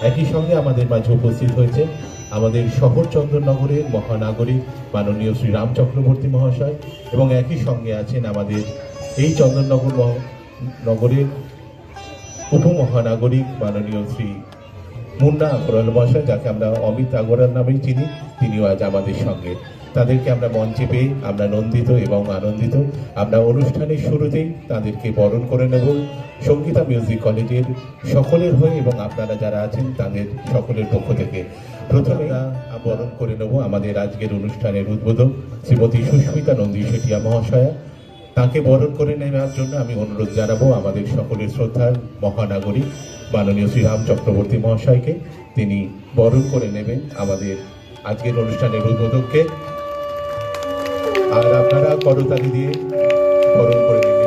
একই সঙ্গে আমাদের মাঝে উপস্থিত হয়েছে আমাদের শহর চন্দননগরের মহানাগরিক মাননীয় শ্রী রাম চক্রবর্তী মহাশয়, এবং একই সঙ্গে আছেন আমাদের এই চন্দননগর নগরের উপমহানাগরিক মাননীয় শ্রী মুন্না আগরওয়াল মহাশয়, যাকে আমরা অমিত আগরওয়াল নামেই চিনি, তিনিও আজ আমাদের সঙ্গে। তাদেরকে আমরা মঞ্চে পেয়ে আমরা নন্দিত এবং আনন্দিত। আমরা অনুষ্ঠানের শুরুতেই তাদেরকে বরণ করে নেব সঙ্গীতা মিউজিক কলেজের সকলের হয়ে এবং আপনারা যারা আছেন তাদের সকলের পক্ষ থেকে। প্রথমে বরণ করে নেব আমাদের আজকের অনুষ্ঠানের উদ্বোধক শ্রীমতী সুস্মিতা নন্দী শেঠিয়া মহাশয়া। তাকে বরণ করে নেওয়ার জন্য আমি অনুরোধ জানাবো আমাদের সকলের শ্রদ্ধার মহানাগরিক মাননীয় শ্রী রাম চক্রবর্তী মহাশয়কে। তিনি বরণ করে নেবেন আমাদের আজকের অনুষ্ঠানের উদ্বোধককে, আর আপনারা করতালি দিয়ে বরণ করে নেবেন।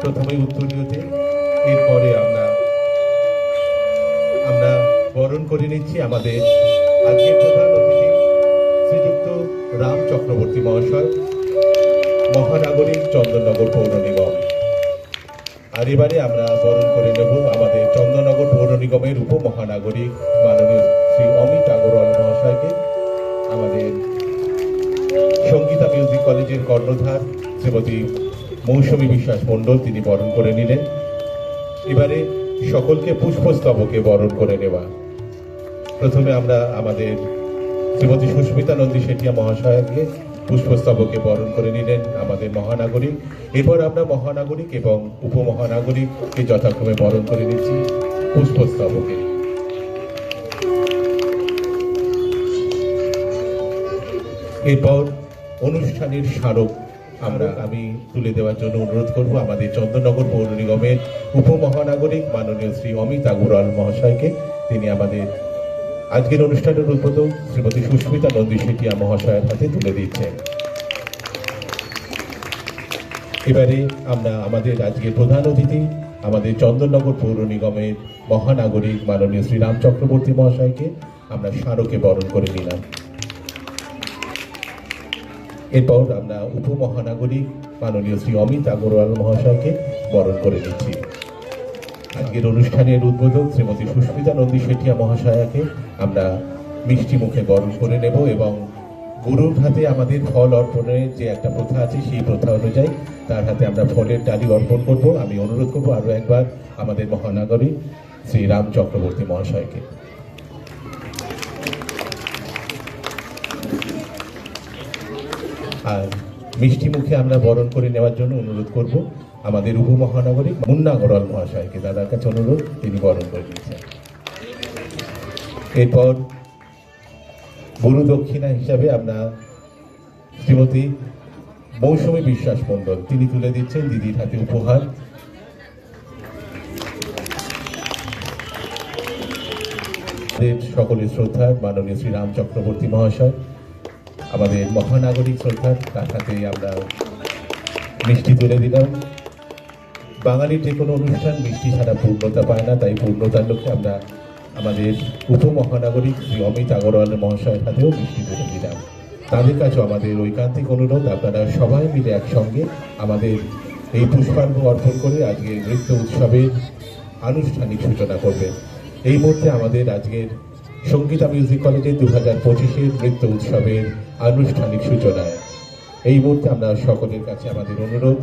প্রথমে উত্তরীয়তে, এরপরে আমরা বরণ করে নিচ্ছি আমাদের আজকের প্রধান অতিথি শ্রীযুক্ত রাম চক্রবর্তী মহাশয়, মহানাগরিক চন্দননগর পৌর নিগম। আর এবারে আমরা বরণ করে নেব আমাদের চন্দননগর পৌর নিগমের উপমহানাগরিক মাননীয় শ্রী অমিত আগরওয়াল মহাশয়কে। আমাদের সঙ্গীতা মিউজিক কলেজের কর্ণধার শ্রীমতী মৌসুমী বিশ্বাস মণ্ডল, তিনি বরণ করে নিলেন। এবারে সকলকে পুষ্পস্তবকে বরণ করে নেওয়া। প্রথমে আমরা আমাদের শ্রীমতী সুস্মিতা নন্দী শেঠিয়া মহাশয়কে পুষ্পস্তবকে বরণ করে নিলেন আমাদের মহানাগরিক। এরপর আমরা মহানাগরিক এবং উপমহানাগরিককে যথাক্রমে বরণ করে নিচ্ছি পুষ্পস্তবকে। এরপর অনুষ্ঠানের স্মারক আমি তুলে দেওয়ার জন্য অনুরোধ করব আমাদের চন্দননগর পৌর নিগমের উপমহানাগরিক মাননীয় শ্রী অমিত আগরওয়াল মহাশয়কে। তিনি আমাদের আজকের অনুষ্ঠানের উদ্বোধক শ্রীমতী সুস্মিতা নন্দী শেঠিয়া মহাশয়ের হাতে তুলে দিচ্ছেন। এবারে আমরা আমাদের আজকের প্রধান অতিথি আমাদের চন্দননগর পৌর নিগমের মহানাগরিক মাননীয় শ্রী রাম চক্রবর্তী মহাশয়কে আমরা স্মারকে বরণ করে নিলাম। এরপর আমরা উপমহানাগরিক মাননীয় শ্রী অমিত আগরওয়াল মহাশয়কে বরণ করে নিচ্ছি। আজকের অনুষ্ঠানের উদ্বোধক শ্রীমতী সুস্মিতা নন্দী শেঠিয়া মহাশয়াকে আমরা মিষ্টি মুখে বরণ করে নেব এবং গুরুর হাতে আমাদের ফল অর্পণের যে একটা প্রথা আছে, সেই প্রথা অনুযায়ী তার হাতে আমরা ফলের ডালি অর্পণ করব। আমি অনুরোধ করব আরও একবার আমাদের মহানাগরিক শ্রী রাম চক্রবর্তী মহাশয়কে। আর মিষ্টি মুখে আমরা বরণ করে নেওয়ার জন্য অনুরোধ করব আমাদের উপমহানগরিক মুন্না আগরওয়াল মহাশয়কে। দাদার কাছে অনুরোধ, তিনি বরণ করে দিচ্ছেন। এরপর গুরু দক্ষিণা হিসাবে আমরা শ্রীমতী মৌসুমী বিশ্বাস মণ্ডল, তিনি তুলে দিচ্ছেন দিদির হাতে উপহার। সকলের শ্রদ্ধা মাননীয় শ্রী রাম চক্রবর্তী মহাশয়, আমাদের মহানাগরিক শ্রদ্ধা, তার হাতে আমরা মিষ্টি তুলে দিলাম। বাঙালির যে কোনো অনুষ্ঠান মিষ্টি ছাড়া পূর্ণতা পায় না, তাই পূর্ণতার লক্ষ্যে আমরা আমাদের উপমহানাগরিক শ্রী অমিত আগরওয়াল মহাশয়ের হাতেও মিষ্টি তুলে দিলাম। তাদের কাছেও আমাদের ঐকান্তিক অনুরোধ, আপনারা সবাই মিলে একসঙ্গে আমাদের এই পুষ্পার্ঘ্য অর্পণ করে আজকের নৃত্য উৎসবের আনুষ্ঠানিক সূচনা করবেন। এই মুহূর্তে আমাদের আজকের সঙ্গীতা মিউজিক কলেজের 2025-এর নৃত্য উৎসবের আনুষ্ঠানিক সূচনায় এই মুহূর্তে আমরা সকলের কাছে আমাদের অনুরোধ,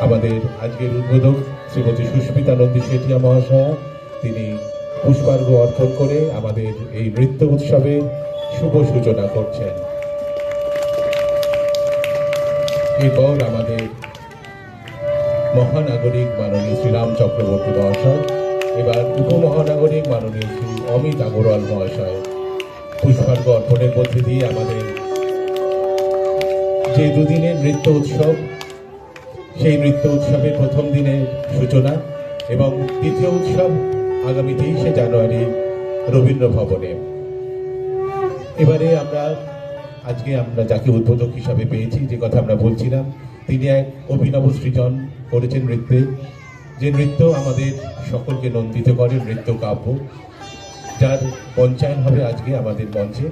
আমাদের আজকের উদ্বোধক শ্রীমতী সুস্মিতা নন্দী শেঠিয়া মহাশয়া, তিনি পুষ্পার্ঘ্য অর্পণ করে আমাদের এই নৃত্য উৎসবের শুভ সূচনা করছেন। এরপর আমাদের মহানাগরিক মাননীয় শ্রী রাম চক্রবর্তী মহাশয়, এবার উপমহানাগরিক মাননীয় শ্রী অমিত আগরওয়াল মহাশয় পুষ্পার্ঘ্য অর্পণের মধ্যে দিয়ে আমাদের যে দুদিনের নৃত্য উৎসব, সেই নৃত্য উৎসবের প্রথম দিনের সূচনা এবং দ্বিতীয় উৎসব আগামী 23শে জানুয়ারি রবীন্দ্র ভবনে। এবারে আজকে আমরা যাকে উদ্বোধক হিসাবে পেয়েছি, যে কথা আমরা বলছিলাম, তিনি এক অভিনব সৃজন করেছেন নৃত্যে, যে নৃত্য আমাদের সকলকে নন্দিত করে, নৃত্য কাব্য, যার মঞ্চায়ন হবে আজকে আমাদের মঞ্চে।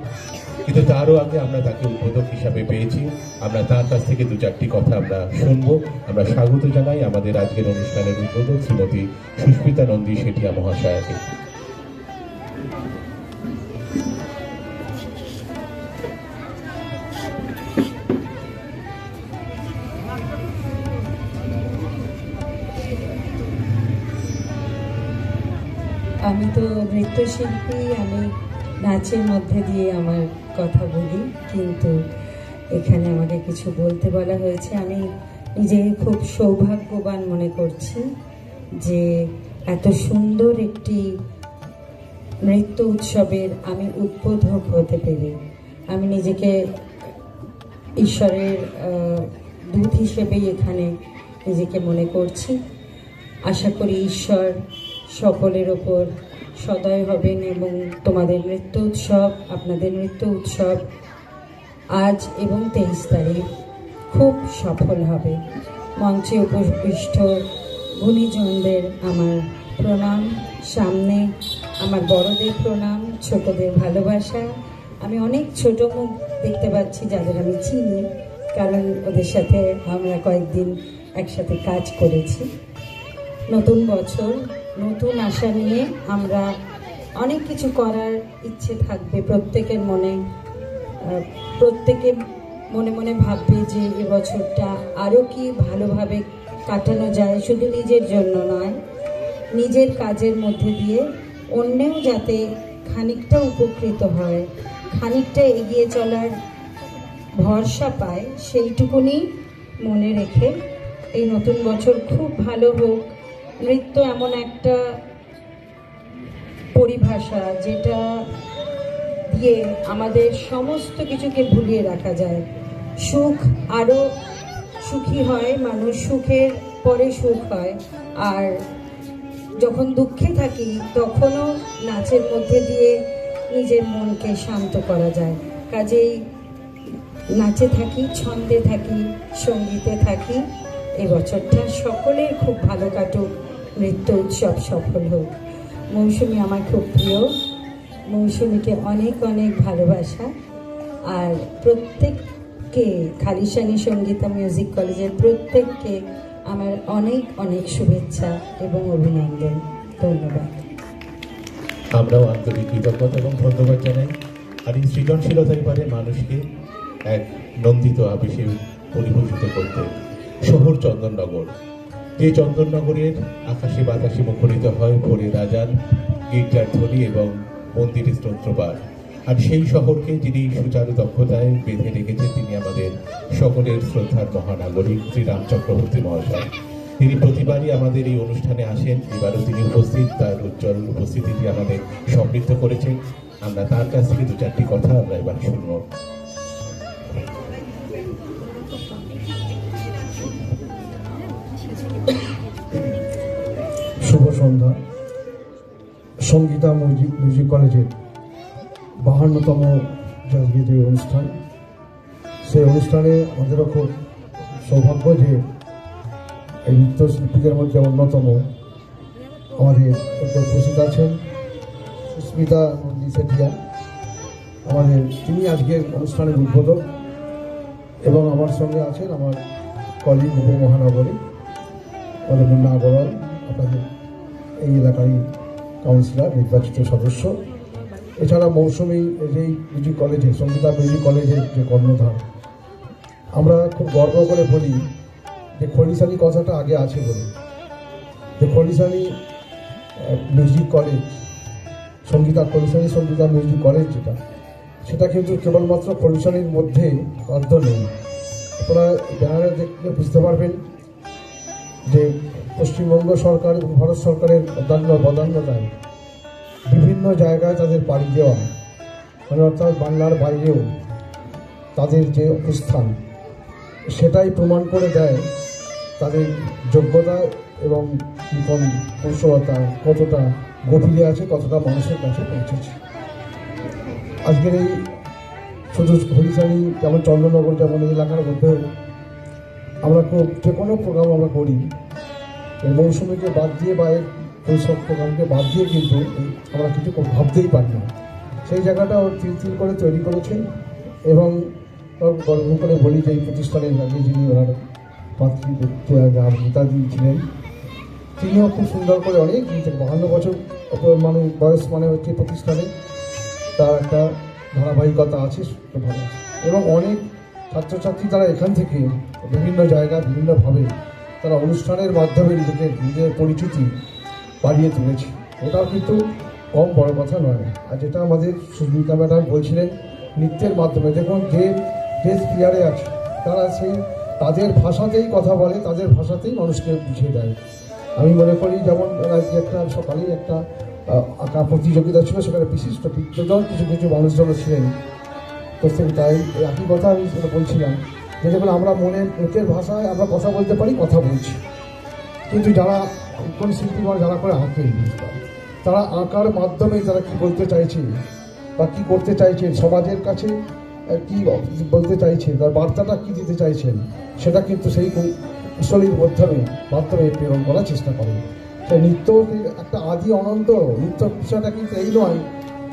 কিন্তু তারও আগে আমরা তাকে উদ্বোধক হিসাবে পেয়েছি। আমরা তার কাছ থেকে দু চারটি কথা আমরা শুনবো। আমরা স্বাগত জানাই আমাদের আজকের অনুষ্ঠানের উদ্বোধক শ্রীমতী সুস্মিতা নন্দী শেঠিয়া মহাশয়াকে। আমি তো নৃত্যশিল্পী, আমি নাচের মধ্যে দিয়ে আমার কথা বলি, কিন্তু এখানে আমাকে কিছু বলতে বলা হয়েছে। আমি নিজেকে খুব সৌভাগ্যবান মনে করছি যে এত সুন্দর একটি নৃত্য উৎসবের আমি উদ্বোধক হতে পেরে। আমি নিজেকে ঈশ্বরের দূত হিসেবেই এখানে নিজেকে মনে করছি। আশা করি ঈশ্বর সকলের ওপর সদয় হবেন এবং তোমাদের নৃত্য উৎসব, আপনাদের নৃত্য উৎসব আজ এবং 23 তারিখ খুব সফল হবে। মঞ্চে উপবিষ্ট গুণীজনদের আমার প্রণাম, সামনে আমার বড়দের প্রণাম, ছোটদের ভালোবাসা। আমি অনেক ছোট মুখ দেখতে পাচ্ছি যাদের আমি চিনি, কারণ ওদের সাথে আমরা কয়েকদিন একসাথে কাজ করেছি। নতুন বছর, নতুন আশা নিয়ে আমরা অনেক কিছু করার ইচ্ছে থাকবে প্রত্যেকের মনে। প্রত্যেকে মনে মনে ভাববে যে এবছরটা আরও কি ভালোভাবে কাটানো যায়, শুধু নিজের জন্য নয়, নিজের কাজের মধ্যে দিয়ে অন্যেও যাতে খানিকটা উপকৃত হয়, খানিকটা এগিয়ে চলার ভরসা পায়, সেইটুকুনি মনে রেখে এই নতুন বছর খুব ভালো হোক। নৃত্য এমন একটা পরিভাষা যেটা দিয়ে আমাদের সমস্ত কিছুকে ভুলিয়ে রাখা যায়। সুখ আরও সুখী হয় মানুষ, সুখের পরে সুখ হয়। আর যখন দুঃখে থাকি তখনও নাচের মধ্যে দিয়ে নিজের মনকে শান্ত করা যায়। কাজেই নাচে থাকি, ছন্দে থাকি, সঙ্গীতে থাকি। এই বছরটা সকলের খুব ভালো কাটুক, নৃত্য উৎসব সফল হোক। মৌসুমী আমার খুব প্রিয়, মৌসুমীকে অনেক অনেক ভালোবাসা। আর প্রত্যেককে, খালিশানি সঙ্গীতা মিউজিক কলেজের প্রত্যেককে আমার অনেক অনেক শুভেচ্ছা এবং অভিনন্দন। ধন্যবাদ। আমরাও আন্তরিক কৃতজ্ঞতা এবং ধন্যবাদ জানাই। আর এই সৃজনশীলতাই পারে মানুষকে এক নন্দিত আবেশে পরিভূষিত করতে। শহর চন্দননগর, যে চন্দননগরের আকাশে বাতাসে মুখরিত হয় ভোরের আজান, গির্জার ধ্বনি এবং মন্দিরের স্তোত্রপাঠ। আর সেই শহরকে যিনি সুচারু দক্ষতায় বেঁধে রেখেছেন তিনি আমাদের সকলের শ্রদ্ধার মহানাগরিক শ্রীরাম চক্রবর্তী মহাশয়। তিনি প্রতিবারই আমাদের এই অনুষ্ঠানে আসেন, এবারও তিনি উপস্থিত, তার উজ্জ্বল উপস্থিতিটি আমাদের সমৃদ্ধ করেছেন। আমরা তার কাছ থেকে দু চারটি কথা আমরা এবার শুনব। শুভ সন্ধ্যা। সঙ্গীতা মিউজিক কলেজের 52তম আজকে যে অনুষ্ঠান, সেই অনুষ্ঠানে আমাদেরও খুব সৌভাগ্য যে এই নৃত্যশিল্পীদের মধ্যে অন্যতম আমাদের উপস্থিত আছেন সুস্মিতা নন্দী শেঠিয়া। তিনি আজকের অনুষ্ঠানের উদ্বোধক এবং আমার সঙ্গে আছেন আমার কলিগ উপমহানগরী আমাদের মুন্না আগরওয়াল, আপনাদের এই এলাকারই কাউন্সিলর, নির্বাচিত সদস্য। এছাড়া মৌসুমী এই মিউজিক কলেজে, সঙ্গীতা মিউজিক কলেজের যে কর্ণধার। আমরা খুব গর্ব করে বলি যে খলিশানি কথাটা আগে আছে বলে, যে Khalisani music college, Sangeeta music college সেটা কিন্তু কেবলমাত্র খলিশানির মধ্যে বাধ্য নেই। আপনারা ব্যানারে দেখলে বুঝতে পারবেন যে পশ্চিমবঙ্গ সরকার এবং ভারত সরকারের বদান্যতায় বিভিন্ন জায়গায় তাদের পাড়ি দেওয়া, মানে অর্থাৎ বাংলার বাইরেও তাদের যে অবস্থান সেটাই প্রমাণ করে দেয় তাদের যোগ্যতা এবং কৌশলতা কতটা গভীরে আছে, কতটা মানুষের কাছে পৌঁছেছে। আজকের এই শুধু খলিশানি যেমন চন্দননগর যেমন এই এলাকার মধ্যেও আমরা খুব যে কোনো প্রোগ্রাম আমরা করি, এই মৌসুমীকে বাদ দিয়ে বা এই সব প্রোগ্রামকে বাদ দিয়ে কিন্তু আমরা কিছু ভাবতেই পারি না। সেই জায়গাটা ওর তিল করে তৈরি করেছেন। এবং গর্ব করে বলি যে এই প্রতিষ্ঠানের আগে যিনি ওনার পাত্রী নেতাজি ছিলেন, তিনিও খুব সুন্দর করে অনেক 52 বছর মানে বয়স মানে হচ্ছে প্রতিষ্ঠানে তার একটা ধারাবাহিকতা আছে, ভালো আছে। এবং অনেক ছাত্রছাত্রী তারা এখান থেকে বিভিন্ন জায়গায় বিভিন্নভাবে তারা অনুষ্ঠানের মাধ্যমে নিজের পরিচিতি বাড়িয়ে তুলেছে। এটাও কিন্তু কম বড় কথা নয়। আর যেটা আমাদের সুস্মিতা ম্যাডাম বলছিলেন নৃত্যের মাধ্যমে, দেখুন যে দেশ প্লেয়ারে আছে তারা সেই তাদের ভাষাতেই কথা বলে, তাদের ভাষাতেই মানুষকে বুঝিয়ে দেয়। আমি মনে করি যেমন একটা সকালেই একটা আঁকা প্রতিযোগিতা ছিল, সেখানে বিশিষ্ট বিদ্যজন কিছু মানুষজন ছিলেন। তো তাই একই কথা আমি সেটা বলছিলাম যে দেখুন আমরা মুখের ভাষায় আমরা কথা বলতে পারি, কথা বলছি, কিন্তু যারা কোন শিল্পী যারা করে আঁকে তারা আঁকার মাধ্যমে তারা কি বলতে চাইছে বা কি করতে চাইছেন, সমাজের কাছে কি বলতে চাইছে, তার বার্তাটা কি দিতে চাইছেন, সেটা কিন্তু সেই কুশলীর মাধ্যমে প্রেরণ করার চেষ্টা করেন। সেই নৃত্য একটা আদি অনন্ত নৃত্য বিষয়টা কিন্তু এই নয়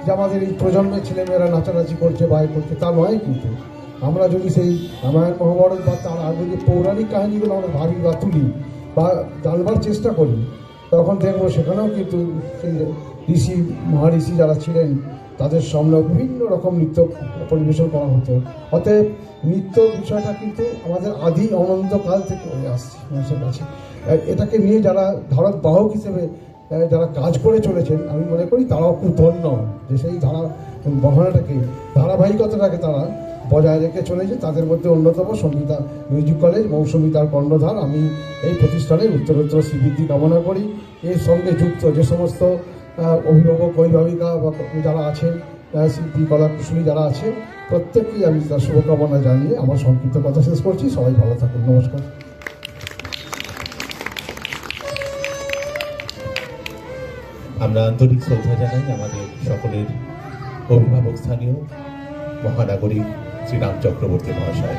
যে আমাদের এই প্রজন্মের ছেলেমেয়েরা নাচানাচি করছে বা করছে, তা নয়। কিন্তু আমরা যদি সেই রামায়ণ মহাভারত বা তার আগে যে পৌরাণিক কাহিনীগুলো আমরা ভাবি বা তুলি বা জানবার চেষ্টা করি, তখন দেখবো সেখানেও কিন্তু সেই ঋষি মহাঋষি যারা ছিলেন তাদের সামনে বিভিন্ন রকম নৃত্য পরিবেশন করা হতো। অতএব নৃত্য বিষয়টা কিন্তু আমাদের আদি অনন্তকাল থেকে হয়ে আসছে মানুষের কাছে। এটাকে নিয়ে যারা ধারক বাহক হিসেবে যারা কাজ করে চলেছেন, আমি মনে করি তারাও খুব ধন্য যে সেই ধারাবাহিকতাটাকে তারা বজায় রেখে চলেছে। তাদের মধ্যে অন্যতম সঙ্গীতা মিউজিক কলেজ, মৌসুমী তার কর্ণধার। আমি এই প্রতিষ্ঠানের উত্তরোত্তর শ্রীবৃদ্ধি কামনা করি। এর সঙ্গে যুক্ত যে সমস্ত অভিভাবক অভিভাবিকা বা যারা আছেন, শিল্পী কলা কুশলী যারা আছে, প্রত্যেককেই আমি তার শুভকামনা জানিয়ে আমার সংক্ষিপ্ত কথা শেষ করছি। সবাই ভালো থাকুন, নমস্কার। আমরা আন্তরিক শ্রদ্ধা জানাই আমাদের সকলের অভিভাবক স্থানীয় মহানাগরিক শ্রীরাম চক্রবর্তী মহাশয়।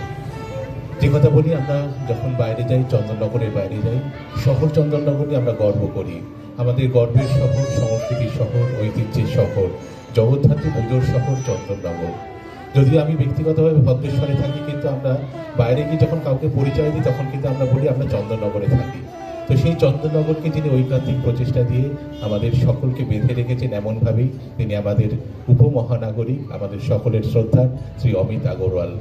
যে কথা বলি, আমরা যখন বাইরে যাই, চন্দননগরের বাইরে যাই, শহর চন্দননগরে আমরা গর্ব করি। আমাদের গর্বের শহর, সংস্কৃতির শহর, ঐতিহ্যের শহর, জগদ্ধাত্রী পুজোর শহর চন্দননগর। যদিও আমি ব্যক্তিগতভাবে ভদ্রেশ্বরে থাকি, কিন্তু আমরা বাইরে গিয়ে যখন কাউকে পরিচয় দিই তখন কিন্তু আমরা বলি আমরা চন্দননগরে থাকি। তো সেই চন্দননগরকে যিনি ঐকান্তিক প্রচেষ্টা দিয়ে আমাদের সকলকে বেঁধে রেখেছেন, এমনভাবেই তিনি আমাদের উপমহানাগরিক, আমাদের সকলের শ্রদ্ধা শ্রী অমিত আগরওয়াল।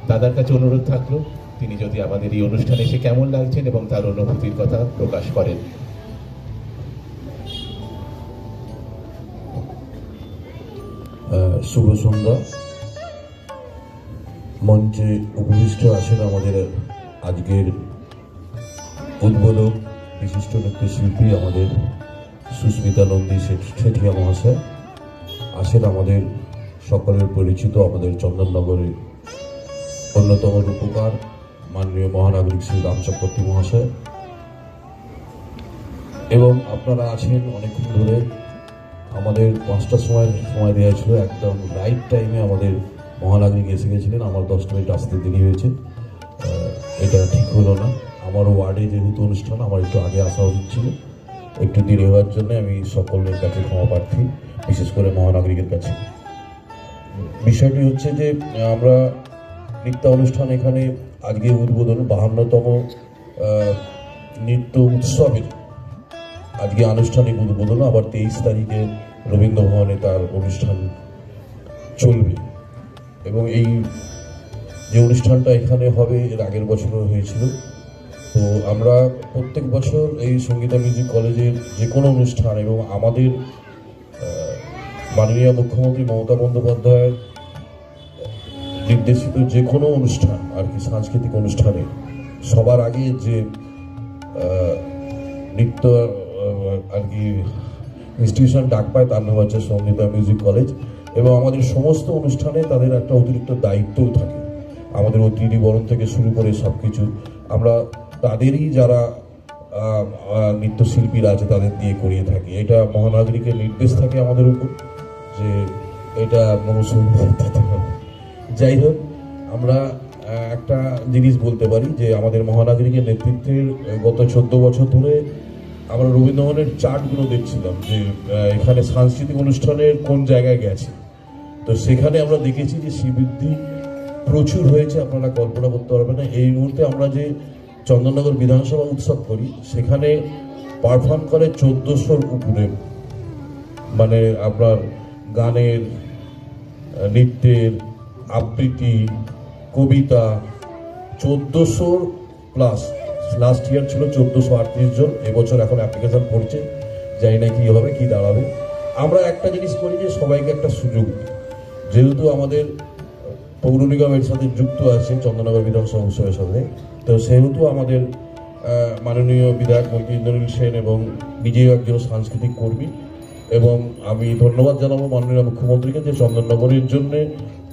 দাদার কাছে অনুরোধ থাকলো তিনি যদি আমাদের এই অনুষ্ঠানে এসে কেমন লাগছেন এবং তার অনুভূতির কথা প্রকাশ করেন। শুভ সন্ধ্যা। মঞ্চে উপবিষ্ট আছেন আমাদের আজকের উদ্বোধক বিশিষ্ট নৃত্যশিল্পী আমাদের সুস্মিতা নন্দী শেঠিয়া মহাশয়। আছেন আমাদের সকলের পরিচিত আমাদের চন্দননগরের অন্যতম রূপকার মাননীয় মহানাগরিক শ্রী রাম চক্রবর্তী মহাশয়। এবং আপনারা আছেন অনেকক্ষণ ধরে। আমাদের 5টার সময় দেওয়া ছিল, একদম রাইট টাইমে আমাদের মহানাগরিক এসে গেছিলেন। আমার 10 মিনিট আসতে দেরি হয়েছে, এটা ঠিক হলো না। আমার ওয়ার্ডে যেহেতু অনুষ্ঠান, আমার একটু আগে আসা উচিত ছিল। একটু দেরি হওয়ার জন্য আমি সকলের কাছে ক্ষমা প্রার্থী, বিশেষ করে মহানাগরিকের কাছে। বিষয়টি হচ্ছে যে আমরা নৃত্য অনুষ্ঠান এখানে আজকে উদ্বোধন 52তম নৃত্য উৎসবের আজকে আনুষ্ঠানিক উদ্বোধন। আবার 23 তারিখে রবীন্দ্র ভবনে তার অনুষ্ঠান চলবে। এবং এই যে অনুষ্ঠানটা এখানে হবে এর আগের বছরও হয়েছিল। তো আমরা প্রত্যেক বছর এই সঙ্গীতা মিউজিক কলেজের যে কোনো অনুষ্ঠান এবং আমাদের মাননীয় মুখ্যমন্ত্রী মমতা বন্দ্যোপাধ্যায়ের নির্দেশিত যে কোনো অনুষ্ঠান আর কি, সাংস্কৃতিক অনুষ্ঠানে সবার আগে যে নৃত্য আর কি ইনস্টিটিউশন ডাক পায় তার নাম হচ্ছে সঙ্গীতা মিউজিক কলেজ। এবং আমাদের সমস্ত অনুষ্ঠানে তাদের একটা অতিরিক্ত দায়িত্বও থাকে। আমাদের অতিথি বরণ থেকে শুরু করে সব কিছু আমরা তাদেরই যারা নৃত্যশিল্পীরা আছে তাদের দিয়ে করিয়ে থাকি। এটা মহানাগরিকের নির্দেশ থাকে আমাদের উপর যে এটা মৌসুমী। যাই হোক, আমরা একটা জিনিস বলতে পারি যে আমাদের মহানাগরিকের নেতৃত্বের গত 14 বছর ধরে আমরা রবীন্দ্রভবনের চার্টগুলো দেখছিলাম যে এখানে সাংস্কৃতিক অনুষ্ঠানের কোন জায়গায় গেছে। তো সেখানে আমরা দেখেছি যে শ্রীবৃদ্ধি প্রচুর হয়েছে, আপনারা কল্পনা করতে পারবেন না। এই মুহূর্তে আমরা যে চন্দননগর বিধানসভা উৎসব করি সেখানে পারফর্ম করে 1400-র উপরে, মানে আপনার গানের, নৃত্যের, আবৃত্তি, কবিতা 1400 প্লাস। লাস্ট ইয়ার ছিল 1438 জন, এবছর এখন অ্যাপ্লিকেশন পড়ছে, জানি না কী হবে কী দাঁড়াবে। আমরা একটা জিনিস করি যে সবাইকে একটা সুযোগ দিই, যেহেতু আমাদের পৌর নিগমের সাথে যুক্ত আছে চন্দননগর বিধানসভা উৎসবের সাথে, তো সেহেতু আমাদের মাননীয় বিধায়ক মন্ত্রী ইন্দ্রনীল সেন এবং নিজেও একজন সাংস্কৃতিক কর্মী, এবং আমি ধন্যবাদ জানাবো মাননীয় মুখ্যমন্ত্রীকে যে চন্দননগরের জন্য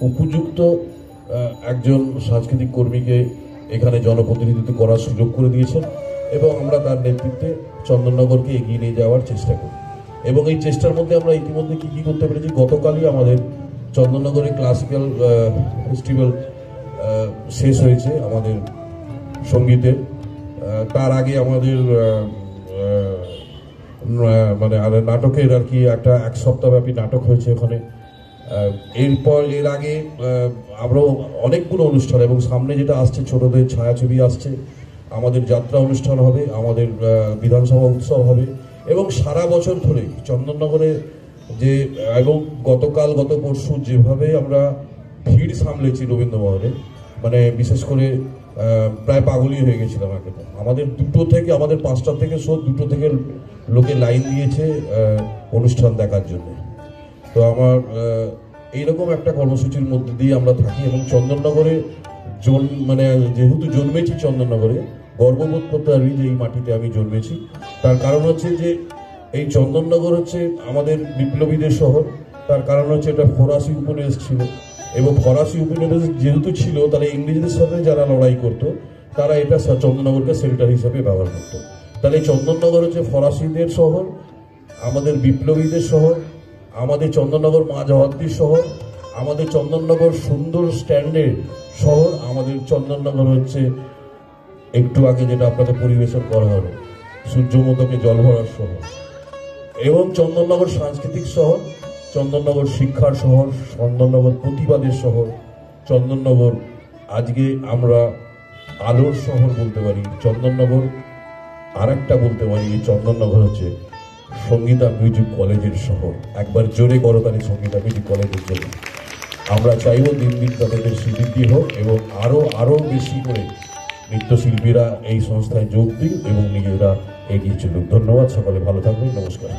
উপযুক্ত একজন সাংস্কৃতিক কর্মীকে এখানে জনপ্রতিনিধিত্ব করার সুযোগ করে দিয়েছেন, এবং আমরা তার নেতৃত্বে চন্দননগরকে এগিয়ে নিয়ে যাওয়ার চেষ্টা করি। এবং এই চেষ্টার মধ্যে আমরা ইতিমধ্যে কী করতে পেরেছি, গতকালই আমাদের চন্দননগরে ক্লাসিক্যাল ফেস্টিভ্যাল শেষ হয়েছে আমাদের সঙ্গীতের। তার আগে আমাদের মানে নাটকের আর কি একটা 1 সপ্তাহব্যাপী নাটক হয়েছে ওখানে। এর আগে আমরাও অনেকগুলো অনুষ্ঠান, এবং সামনে যেটা আসছে ছোটদের ছায়াছবি আসছে, আমাদের যাত্রা অনুষ্ঠান হবে, আমাদের বিধানসভা উৎসব হবে, এবং সারা বছর ধরে চন্দননগরে যে, এবং গত পরশু যেভাবে আমরা ভিড় সামলেছি রবীন্দ্রভবনে, মানে বিশেষ করে প্রায় পাগলই হয়ে গেছিলাম একদম। আমাদের 5টা থেকে 2টো থেকে লোকে লাইন দিয়েছে অনুষ্ঠান দেখার জন্য। তো আমার এইরকম একটা কর্মসূচির মধ্যে দিয়ে আমরা থাকি, এবং চন্দননগরে মানে যেহেতু জন্মেছি চন্দননগরে, গর্ববোধ করতে পারবি যে এই মাটিতে আমি জন্মেছি। তার কারণ হচ্ছে যে এই চন্দননগর হচ্ছে আমাদের বিপ্লবীদের শহর। তার কারণ হচ্ছে এটা ফরাসি উপনিবেশ ছিল, এবং ফরাসি উপনিবেশ যেহেতু ছিল, তাহলে ইংরেজদের সাথে যারা লড়াই করতো তারা এটা চন্দননগরকে সেল্টার হিসেবে ব্যবহার করতো। তাহলে এই চন্দননগর হচ্ছে ফরাসিদের শহর, আমাদের বিপ্লবীদের শহর, আমাদের চন্দননগর মা জগদ্দীর শহর, আমাদের চন্দননগর সুন্দর স্ট্যান্ডার্ড শহর, আমাদের চন্দননগর হচ্ছে একটু আগে যেটা আপনাদের পরিবেশন করা হলো সূর্যমোদকে জল ভরার শহর, এবং চন্দননগর সাংস্কৃতিক শহর, চন্দননগর শিক্ষার শহর, চন্দননগর প্রতিবাদের শহর, চন্দননগর আজকে আমরা আলোর শহর বলতে পারি। চন্দননগর আর একটা বলতে পারি, এই চন্দননগর হচ্ছে সঙ্গীতা মিউজিক কলেজের শহর। একবার জোরে করতালি সঙ্গীতা মিউজিক কলেজের জন্য। আমরা চাইব দিন দিন তাদের শ্রীবৃদ্ধি হোক, এবং আরও বেশি করে নৃত্যশিল্পীরা এই সংস্থায় যোগ দিন এবং নিজেরা এগিয়ে চলুক। ধন্যবাদ, সকলে ভালো থাকবেন, নমস্কার।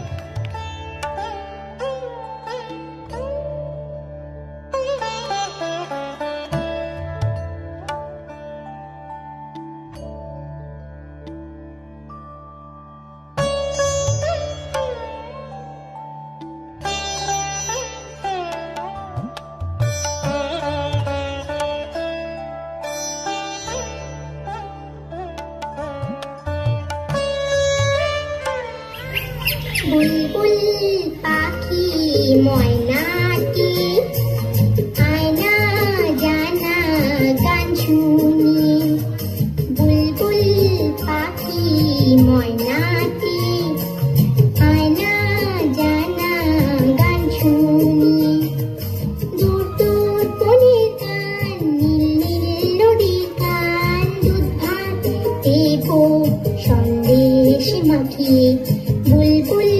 বুলবুল পাখি ময়নাটি আয়না জানা গান শুনি, বুলবুল পাখি ময়নাটি আয়না জানা গান শুনি, দূর দূর বনের গান, নীল নীল নদীর গান, দুধ ভাত দেব সন্দেশ মাখিয়ে, বুলবুল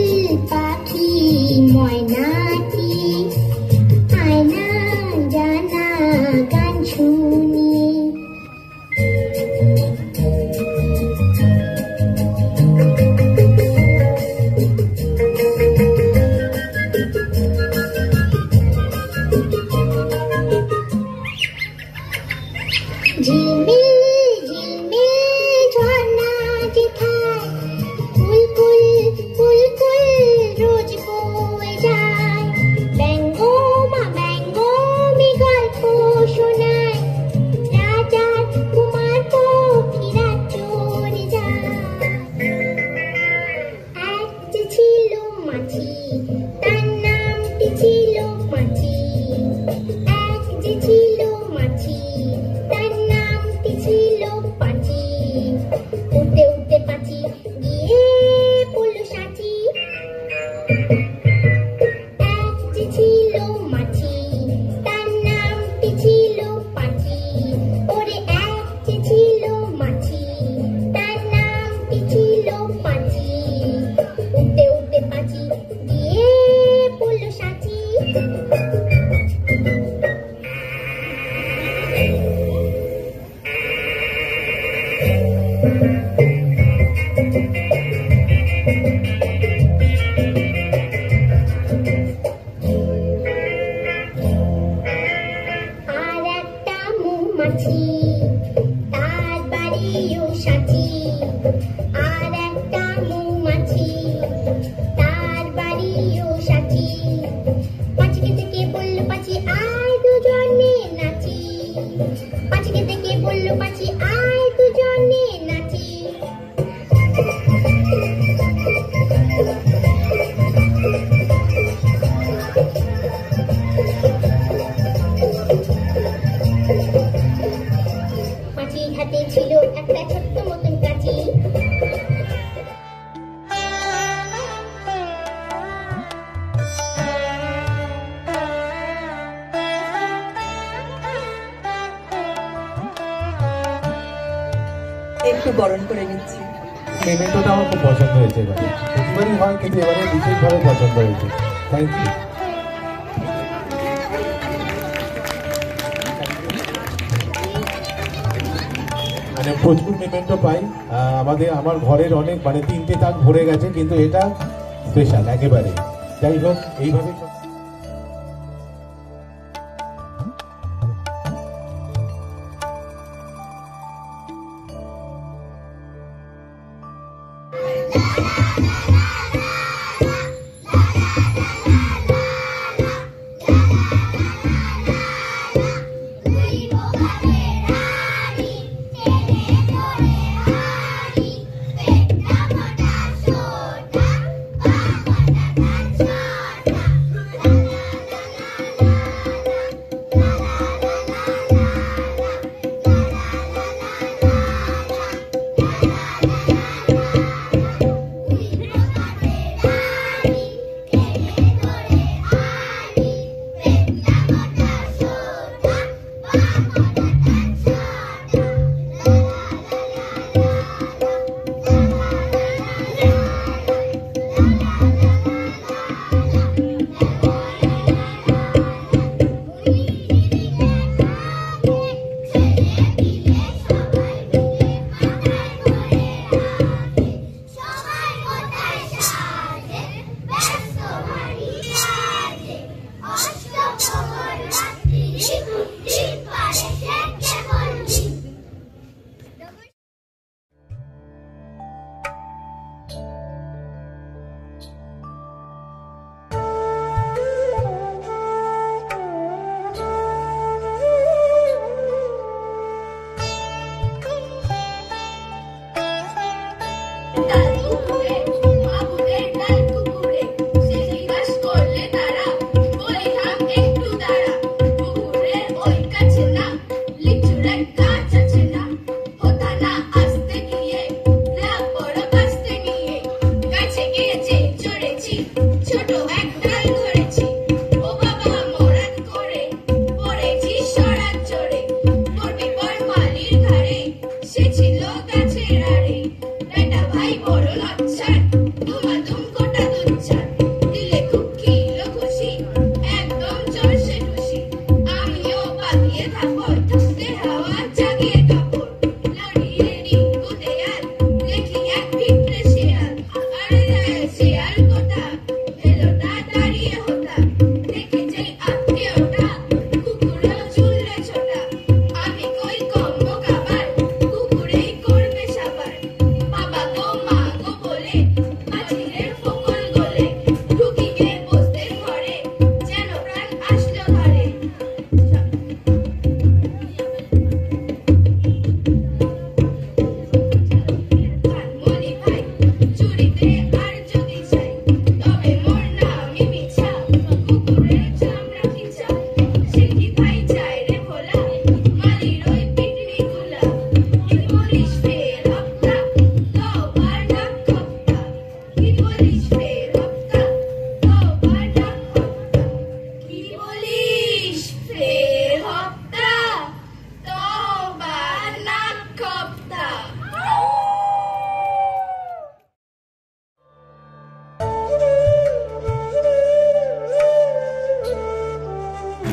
একটু বরণ করে নিচ্ছি। মেমেন্টোটা আমার খুব পছন্দ হয়েছে এবারে, প্রতিবারই হয় কিন্তু এবারে বিশেষভাবে পছন্দ হয়েছে। Thank you. মানে প্রচুর মেমেন্টো পাই, আমার ঘরের অনেক মানে 3টে তাক ভরে গেছে, কিন্তু এটা স্পেশাল একেবারে। যাই হোক, এইভাবে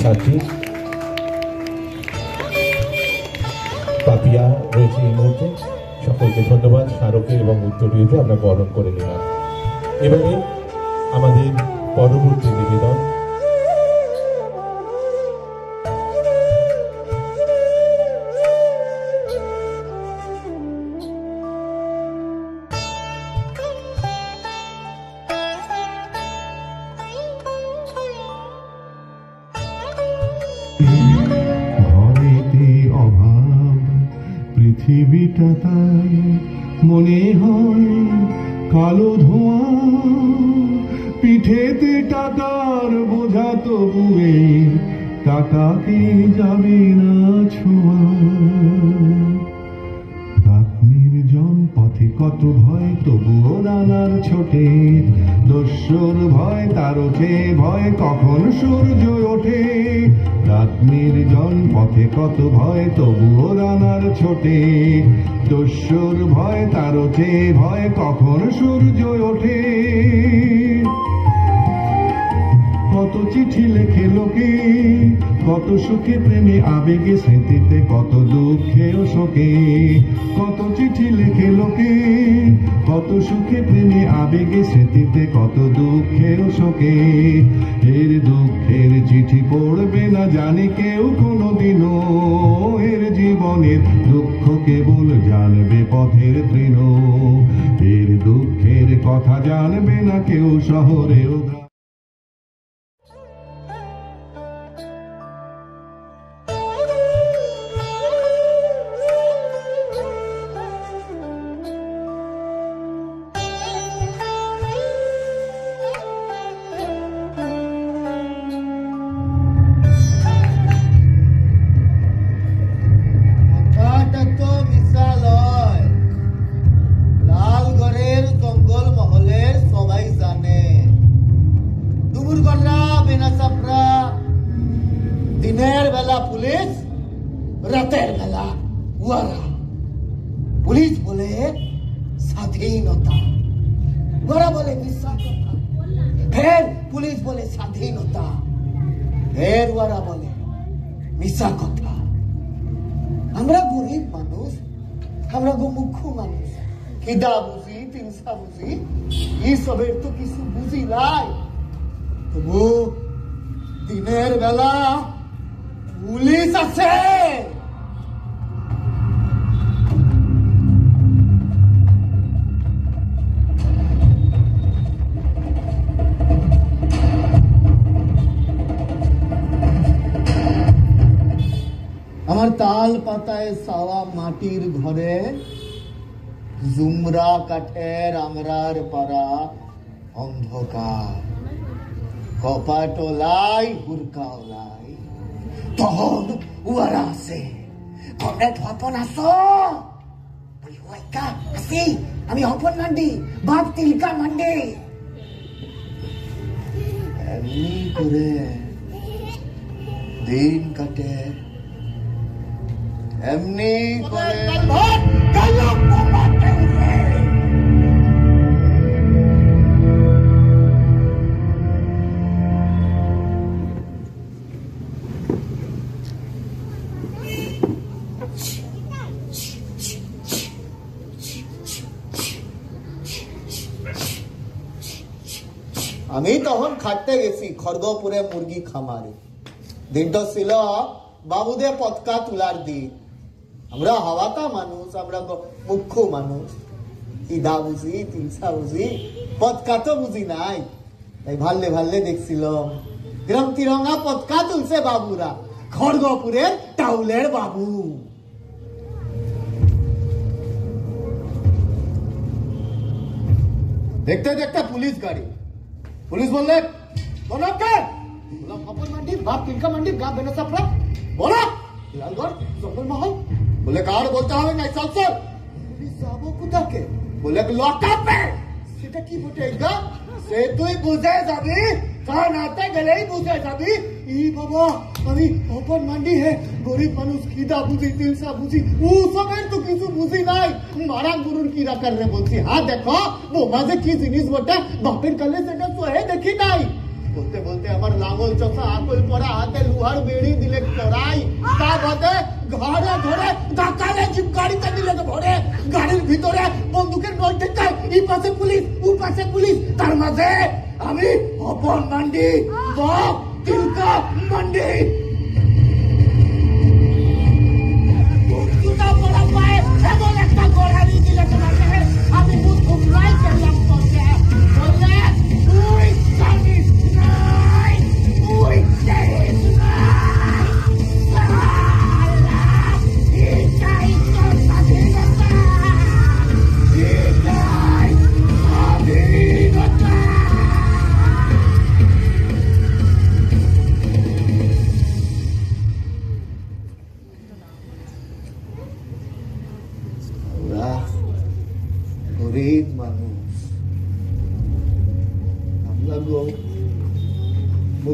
ছাত্রী পাপিয়া রয়েছে এই মুহূর্তে। সকলকে ধন্যবাদ। স্মারকে এবং উত্তরীয়তে আমরা বরণ করে নিলাম। এবারে আমাদের পরবর্তী নিবেদন ঘরেতে অভাব, পৃথিবীটা তাই মনে হয় কালো ধোঁয়া, পিঠেতে টাকার বোঝা তবুয়ে টাকাকে যাবে না ছোঁয়া। রাত নির্জন পথে কত কত ভয় তবুও রানার ছোটে, দস্যুর ভয় তার ওঠে ভয় কখন সূর্য ওঠে। রাত নির্জন পথে কত ভয় তবুও রানার ছোটে, দস্যুর ভয় তার ওঠে ভয় কখন সূর্য ওঠে। কত চিঠি লেখে লোকে, কত সুখে প্রেমে আবেগে স্মৃতিতে, কত দুঃখে ও শোকে। কত চিঠি লেখে লোকে, কত সুখে প্রেমে আবেগে স্মৃতিতে, কত দুঃখে ও শোকে। এর দুঃখের চিঠি পড়বে না জানি কেউ কোনোদিনও, এর জীবনের দুঃখ কেবল জানবে পথের তৃণ। এর দুঃখের কথা জানবে না কেউ শহরেও। দিনের বেলা পুলিশ, রাতের বেলা উয়ারা। পুলিশ বলে স্বাধীনতা, উয়ারা বলে মিথ্যা কথা। ফের পুলিশ বলে স্বাধীনতা, ফের উয়ারা বলে মিথ্যা কথা। আমরা গরিব মানুষ, আমরা মুখ্য মানুষ, খিদা বুঝি তিনসা বুঝি এইসবের তো কিছু বুঝি নাই। তবু দিনের বেলা পুলিশ আছে। আমার তাল পাতায় সাওয়া মাটির ঘরে, জুমরা কাঠের আমরার পাড়া অন্ধকার, কপাটোলাই হুরকাওলাই। তখন উয়ারা আছে, কমরেড হপন আসো। বলি ওইকা আসি, আমি হপন মান্ডি, বাপ তিলকা মান্ডি। এমনি করে দিন কাটে, এমনি করে আমি তখন খাটতে গেছি খড়গপুরে মুরগি খামারে। দিনটা ছিল বাবুদের পতকা তোলার দিন। আমরা হাওয়াতা মানুষ, আমরা মুখ্য মানুষ, ইদা বুঝি তিনসা বুঝি, পতকা তো বুঝি নাই। তাই ভাল্লে ভাল্লে দেখছিল গ্রাম তিরঙ্গা পতকা তুলছে বাবুরা, খড়গপুরের টাউলের বাবু। দেখতে দেখতে পুলিশ গাড়ি। পুলিশ বললে মান্ডির বাপ তিলকা মান্ডির গা বেনাসাপড়া বলো লালগড় জঙ্গল মহল। বলে কার বলতে হবে না চলছে। যাবো কোথাকে? বলে লকআপে। সেটা কি বটে গা? সে তুই বুঝে যাবি, থানাতে গেলেই বুঝে যাবি। ই বাবা আমি অপর মান্ডি হে, গরিব মানুষ, খিদা বুঝি তিলসা বুঝি, ও সবের তো কিছু বুঝি নাই। মারা গুরুর কিরা করলে বলছি। হ্যাঁ দেখো বোমা যে কি জিনিস বটে, বাপের কালে সেটা তো হে দেখি নাই। বলতে বলতে আমার লাঙ্গল চোখা আকল পড়া, হাতে লোহার বেড়ি দিলে কড়াই, তা বাদে ঘরে ধরে ধাক্কালে জিপ গাড়িতে দিলে ভরে, গাড়ির ভিতরে বন্দুকের নল ঠেকায়, এই পাশে পুলিশ ও পাশে পুলিশ, তার মাঝে আমি অপর মান্ডি বাপ তিলকা মান্ডি। জুতা পড়া পায়ে এমন একটা গড়ানি দিলে তোমাকে, আমি মুখ ঘুরাই গেলাম তোকে। বললে তুই জানিস নাই, তুই জানিস নাই, এটাই তোর স্বাধীনতা, এটাই স্বাধীনতা।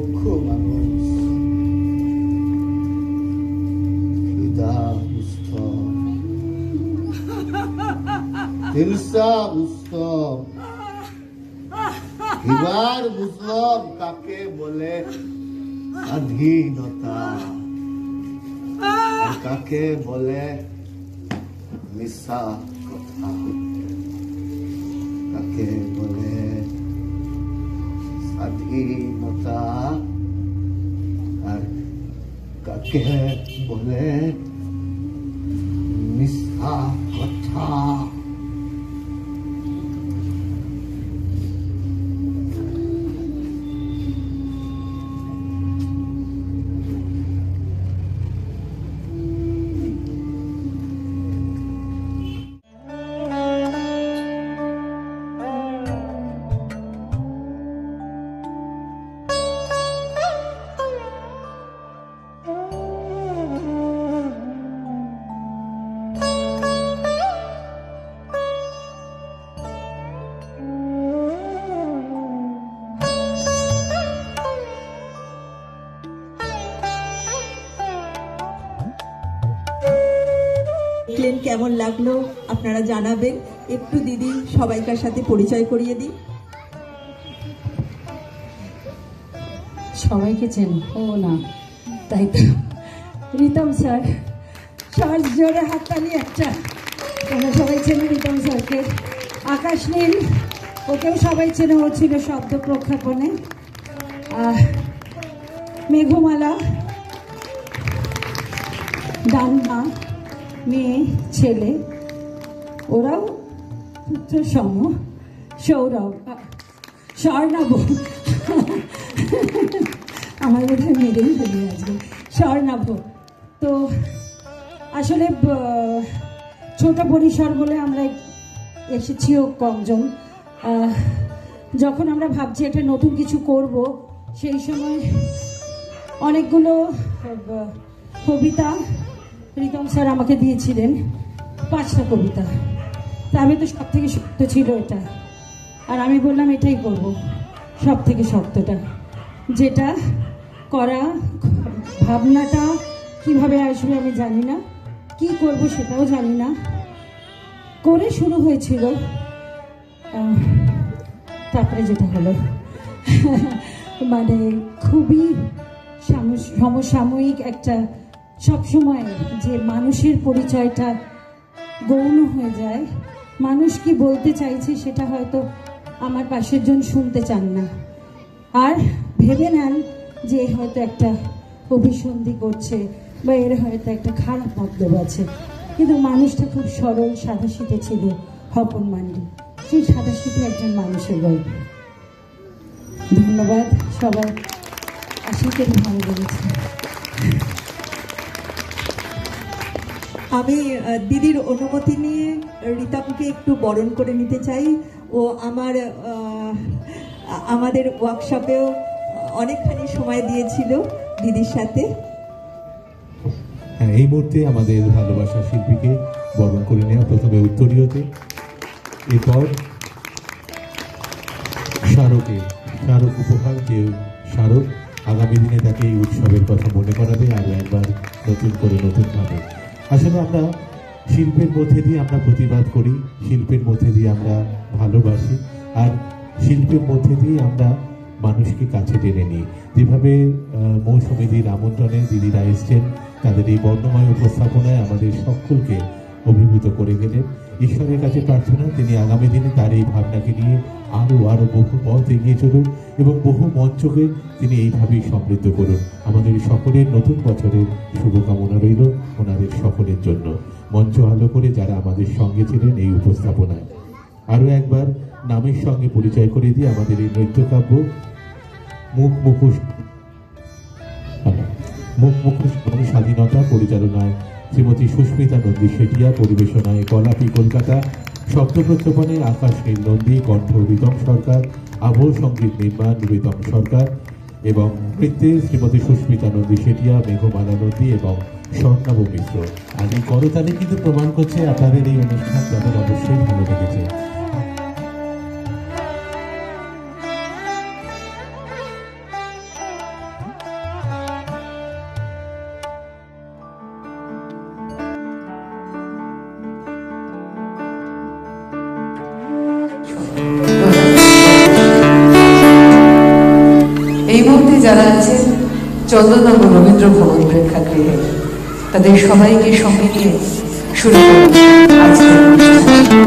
মুখ্য মানুষ বুঝতাম এবার বুঝলাম কাকে বলে স্বাধীনতা আর কাকে বলে মিথ্যা কথা, কাকে বলে স্বাধীনতা আর কাকে বলে মিথ্যা কথা। কেমন লাগলো আপনারা জানাবেন। একটু দিদি সবাইকার সাথে পরিচয় করিয়ে দিই। সবাইকে চেন? ও না, তাই তো। রিতম স্যার, স্যার জোরে হাততালি একটা। তোমরা সবাই চেনে রিতম স্যারকে। আকাশ নীল, ওকেও সবাই চেনে, ও ছিল শব্দ প্রক্ষেপণে। মেঘমালা, ডান মা, মেয়ে ছেলে, ওরাও পুত্র সম। সৌরভ, স্বর্ণাভ, আমার বোধ হয় মেরেই ফেলি আজকে। স্বর্ণাভ তো আসলে ছোট পরিসর বলে আমরা এসেছিও কমজন। যখন আমরা ভাবছি একটা নতুন কিছু করব, সেই সময় অনেকগুলো কবিতা রিতম স্যার আমাকে দিয়েছিলেন, 5টা কবিতা। তা আমি তো সব থেকে শক্ত ছিল এটা, আর আমি বললাম এটাই করব, সব থেকে শক্তটা। যেটা করা, ভাবনাটা কিভাবে আসবে আমি জানি না, কি করব সেটাও জানি না, করে শুরু হয়েছিল। তারপরে যেটা হলো মানে খুবই সমসাময়িক একটা, সবসময় যে মানুষের পরিচয়টা গৌণ হয়ে যায়, মানুষ কি বলতে চাইছে সেটা হয়তো আমার পাশের জন শুনতে চান না, আর ভেবে নেন যে হয়তো একটা অভিসন্ধি করছে বা এর হয়তো একটা খারাপ মতলব আছে। কিন্তু মানুষটা খুব সরল সাদাসিধে ছিল, হপন মান্ডি। সেই সাদাসিধে একজন মানুষের গল্প। ধন্যবাদ সবাই, আশা করি ভালো লেগেছে। আমি দিদির অনুমতি নিয়ে রিতমকে একটু বরণ করে নিতে চাই। ও আমাদের ওয়ার্কশপেও অনেকখানি সময় দিয়েছিল দিদির সাথে। হ্যাঁ, এই মুহূর্তে আমাদের ভালোবাসা শিল্পীকে বরণ করে নেওয়া, প্রথমে উত্তরীয়তে, এরপর স্মারক উপহার, যে স্মারক আগামী দিনে তাকে এই উৎসবের কথা মনে করাবে আরও একবার নতুন করে, নতুনভাবে। আসলে আমরা শিল্পের মধ্যে দিয়ে আমরা প্রতিবাদ করি, শিল্পের মধ্যে দিয়ে আমরা ভালোবাসি, আর শিল্পের মধ্যে দিয়ে আমরা মানুষকে কাছে টেনে নিই। যেভাবে মৌসুমীদির আমন্ত্রণে দিদিরা এসছেন, তাদের এই বর্ণময় উপস্থাপনায় আমাদের সকলকে অভিভূত করে গেলেন। ঈশ্বরের কাছে প্রার্থনা তিনি আগামী দিনে তার এই ভাবনাকে নিয়ে আরও বহু পথ এগিয়ে চলুন এবং বহু মঞ্চকে তিনি এইভাবেই সমৃদ্ধ করুন। আমাদের সকলের নতুন বছরের শুভকামনা রইল ওনাদের সকলের জন্য। মঞ্চ আলো করে যারা আমাদের সঙ্গে ছিলেন এই উপস্থাপনায়, আরও একবার নামের সঙ্গে পরিচয় করে দিয়ে আমাদের এই নৃত্যকাব্য মুখ মুখোশ স্বাধীনতা, পরিচালনায় শ্রীমতী সুস্মিতা নন্দী শেঠিয়া, পরিবেশনায় কলাপি কলকাতা, শব্দ প্রক্ষেপণে আকাশ নীল নন্দী, কণ্ঠ রিতম সরকার, আবহ সঙ্গীত নির্মাণ রিতম সরকার এবং নৃত্যে শ্রীমতী সুস্মিতা নন্দী শেঠিয়া, মেঘমালা নন্দী এবং স্বর্ণাভ মিশ্র। আর এই করতালি কিন্তু প্রমাণ করছে আপনাদের এই অনুষ্ঠান তাদের অবশ্যই ভালো লেগেছে। যারা আছেন চন্দননগর রবীন্দ্র ভবন প্রেক্ষাগৃহে, তাদের সবাইকে সঙ্গে নিয়ে শুরু করব আজকের অনুষ্ঠান।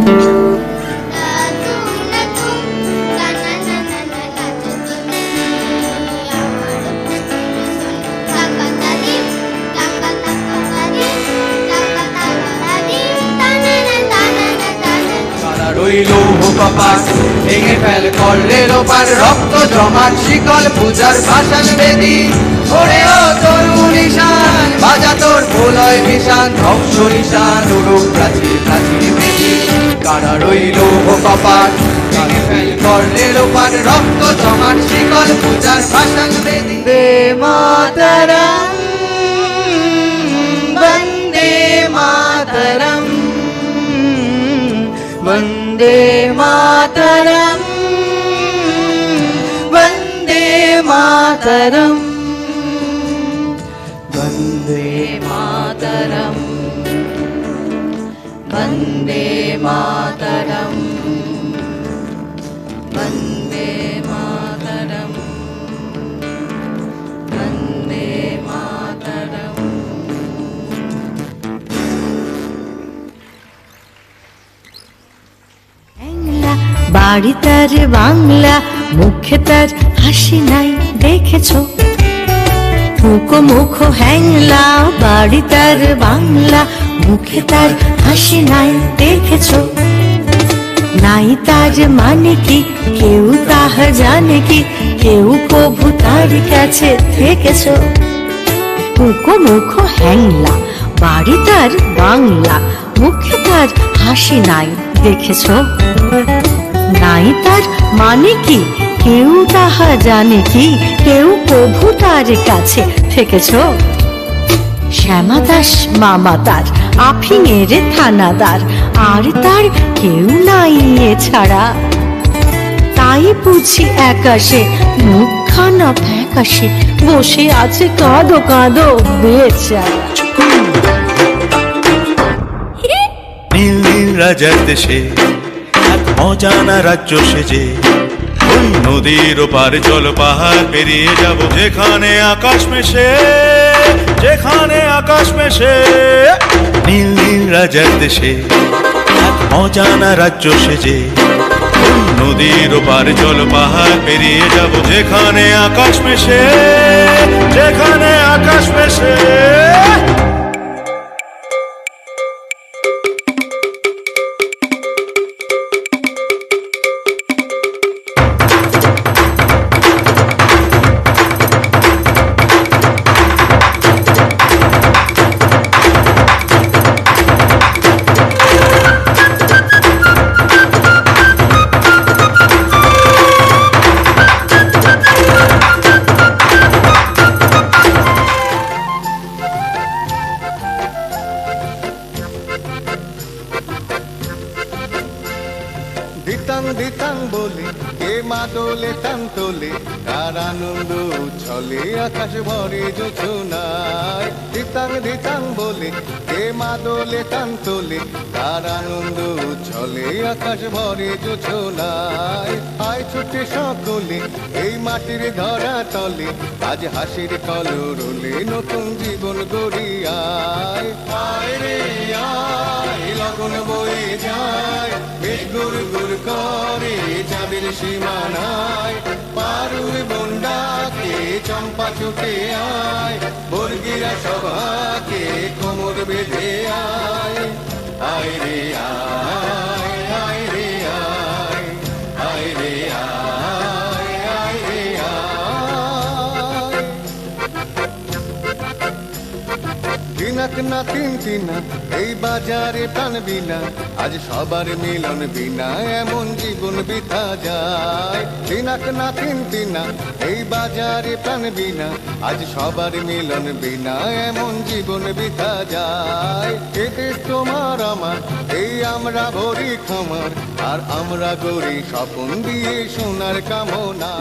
ভেঙে ফেল করলে লোপার রক্ত জমাট শিকল পূজার ভাষণ বেদি ওরে ও তরুণ ঈশান বাজা তোর প্রলয় নিশান ধ্বংস নিশান উড়ুক প্রাচীর প্রাচীর বেদি কারা রইল কপাট ভেঙে ফেল করলে লোপার রক্ত জমাট শিকল পূজার ভাষণ বেদি দে মাতরম বন্দে মাতরম वन्दे मातरम् वन्दे मातरम् वन्दे मातरम् वन्दे मातरम् वन्दे मातरम् वन्दे मातरम् বাড়ি তার বাংলা মুখে তার হাসি নাই দেখেছো মুখো মুখো হ্যাংলা বাড়ি তার বাংলা মুখে তার হাসি নাই দেখেছো নাই তার মানে কি কেউ তাহা জানে কি কেউ কভু তার কাছে থেকেছো মুখো মুখো হ্যাংলা বাড়ি তার বাংলা মুখে তার হাসি নাই দেখেছো নাই তার মানে কি কেউ তাহা জানে কি কেউ প্রভু তার কাছে থেকেছ শ্যামা দাস মামা তার আফিংয়ের থানাদার আর তার কেউ নাই এছাড়া তাই বুঝি একাশে মুখখানা ফ্যাকাশে বসে আছে কাঁদো কাঁদো বেচারা নীল নীল রাজার দেশে অজানা রাজ্য সেজে ওই নদীর ওপারে জল পাহাড় পেরিয়ে যাব যেখানে আকাশ মেশে যেখানে আকাশ মেশে নীল নীল রাজার দেশে অজানা রাজ্য সেজে ওই নদীর ওপারে জল পাহাড় পেরিয়ে যাব যেখানে আকাশ মেশে যেখানে আকাশ মেশে দিতাং বলে কে মা দোলে তান তোলে তার আনন্দ উচ্ছলে আকাশ ভরে জোছনায় দিতাং বলে কে মা দোলে তান তোলে তার আনন্দ উচ্ছলে আকাশ ভরে জোছনায় আয় ছুটে সকলে এই মাটির ধরা তলে আজ হাসির কলরলে নতুন জীবন গড়িয়ায় আয় রে আয় লগন বয়ে যায় বেশ গুড় গুড় করে যাবির সীমানায় পারুর বন্ডাকে চম্পা ছুটে আয় বর্গিরা সভাকে কোমর বেঁধে আয় আয় রে আয় আয় রে আয় আয় রে আয় আয় রে আয় দিনাক না তিনা এই বাজারে প্রাণ বিনা আজ সবার মিলন বিনা এমন জীবন বিতা যায় দিনাক না তিনা এই বাজারে প্রাণ বিনা আজ সবার মিলন বিনা এমন জীবন বিতা যায় এ দেশ তোমার আমার এই আমরা ভরি খামার আর আমরা গড়ি স্বপন দিয়ে সোনার কামনা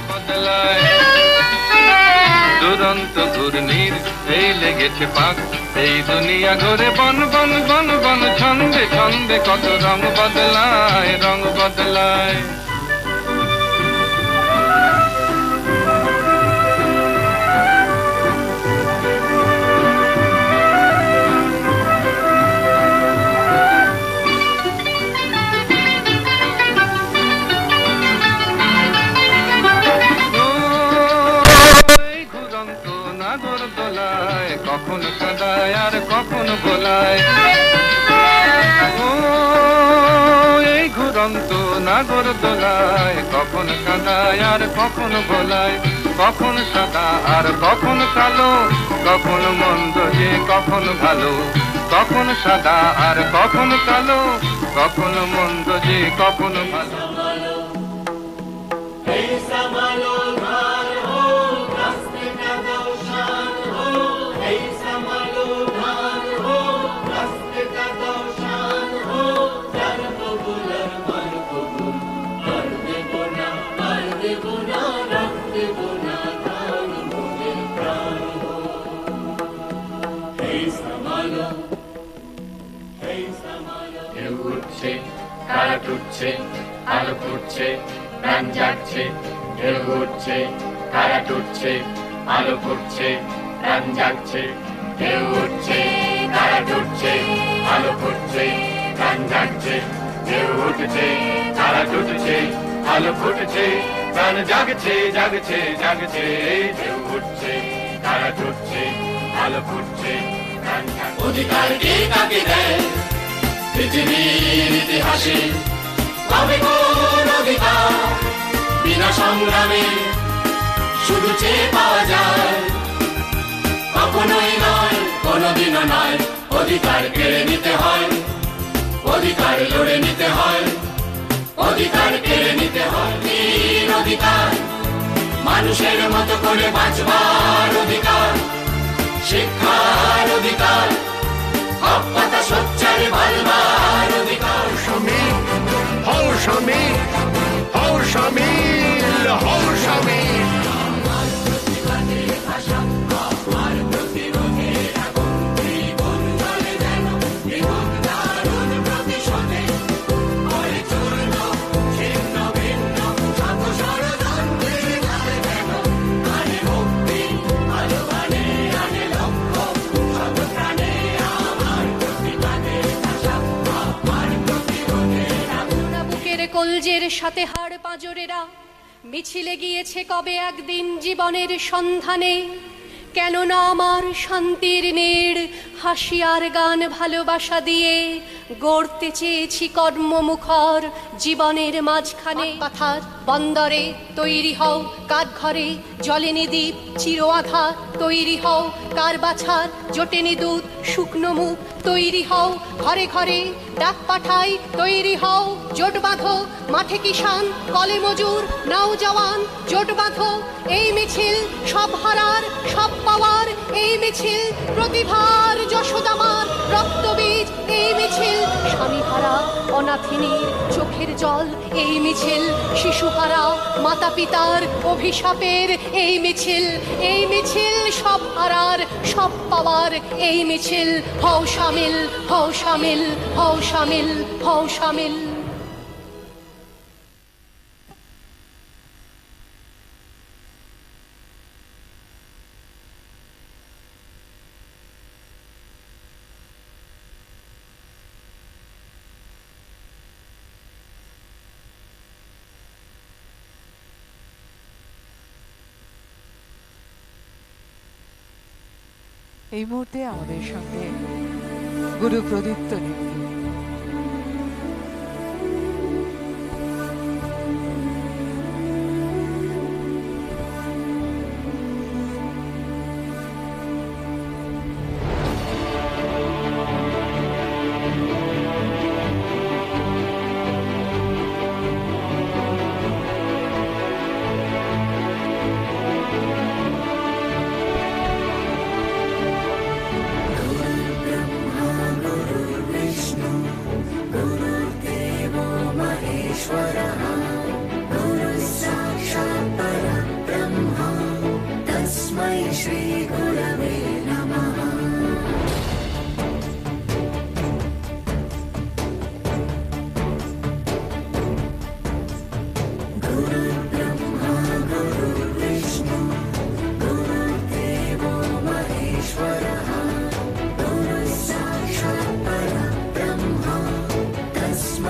বদলায় দুরন্ত ঘূর্ণির এই লেগেছে পাক এই দুনিয়া ঘুরে বন বন বন বন ছন্দে ছন্দে কত রং বদলায় রং বদলায় কখন কাঁদায় আর কখন বোলায় ও এই ঘুরন্ত নাগর দোলায় কখন কাঁদায় আর কখন বোলায় কখন সাদা আর কখন কালো কখন মন্দ যে কখন ভালো কখন সাদা আর কখন কালো কখন মন্দ যে কখন ভালো তারা টুটছে আলো ফুটছে প্রাণ জাগছে ঢেউ উঠছে তারা টুটছে আলো ফুটছে প্রাণ জাগছে ঢেউ উঠছে তারা টুটছে আলো ফুটছে প্রাণ জাগছে ঢেউ উঠছে তারা টুটছে আলো ফুটছে প্রাণ জাগছে জাগছে জাগছে ঢেউ উঠছে তারা টুটছে আলো ফুটছে প্রাণ জাগছে অধিকার কে কাকে দেয় পৃথিবীর ইতিহাসে পাবে কোন অধিকার বিনা সংগ্রামে শুধু চেয়ে পাওয়া যায় কখনোই নয় কোনোদিনও নয় অধিকার কেড়ে নিতে হয় অধিকার লড়ে নিতে হয় অধিকার কেড়ে নিতে হয় নীর অধিকার মানুষের মতো করে বাঁচবার অধিকার শিক্ষার অধিকার হক কথা সোচ্চারে বলবার অধিকার শামিল হও শামিল হও শামিল হও শামিল আমার প্রতিবাদের ভাষা আমার প্রতিরোধের আগুন দ্বিগুণ জ্বলে যেন দ্বিগুণ দারুণ প্রতিশোধে করে চূর্ণ ছিন্ন ভিন্ন শত ষড়যন্ত্রের জালে যেন আনে মুক্তি আলো বানে আনে লক্ষ্য শত প্রাণে কলজের সাথে হাড় পাঁজরেরা মিছিলে গিয়েছে কবে একদিন জীবনের সন্ধানে কেননা আমার শান্তির নীড় হাসি আর গান ভালোবাসা দিয়ে গড়তে চেয়েছি কর্মমুখর জীবনের মাঝখানে পাথার বন্দরে তৈরি হও কাঠ ঘরে জ্বলেনি দ্বীপ চির আধার তৈরি হও কার বাছার জোটেনি দুধ শুকনো মুখ তৈরি হও ঘরে ঘরে ডাক পাঠাই তৈরি হও জোট বাঁধো মাঠে কিষান কলে মজুর নাও জওয়ান জোট বাঁধো এই মিছিল সব হারার সব পাওয়ার এই মিছিল প্রতিভার যশোদামার রক্তবীজ এই মিছিল স্বামী হারা অনাথিনীর চোখের জল এই মিছিল শিশুহারা মাতা পিতার অভিশাপের এই মিছিল সব হারার সব পাওয়ার এই মিছিল হও শামিল হও শামিল হও শামিল হও শামিল এই মুহূর্তে আমাদের সঙ্গে গুরু প্রদীপ্ত নেই। Krishna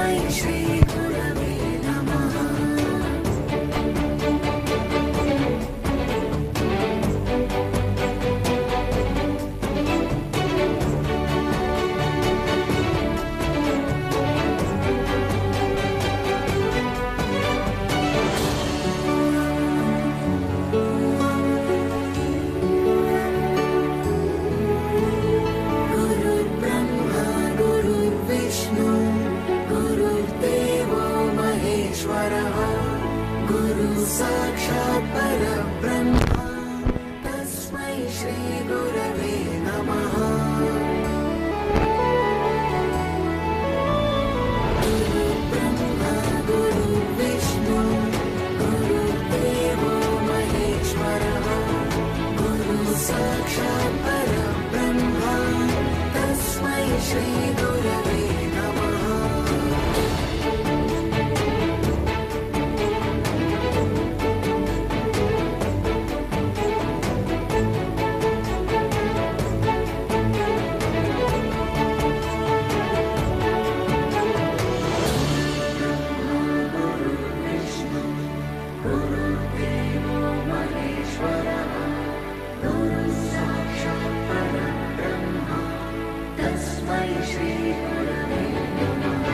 तस्मै श्री गुरवे नमः। गुरुर्ब्रह्मा गुरुर्विष्णु गुरुर्देवो महेश्वरः गुरुः साक्षात् परब्रह्मा तस्मै श्री गुरवे नमः। गुरुर्ब्रह्मा गुरुर्विष्णु गुरुर्देवो महेश्वरः गुरुः साक्षात् परब्रह्मा तस्मै श्री गुरवे नमः। गुरुर्विष्णु गुरुर्देवो महेश्वरः गुरुः साक्षात् परब्रह्मा तस्मै श्री गुरवे नमः।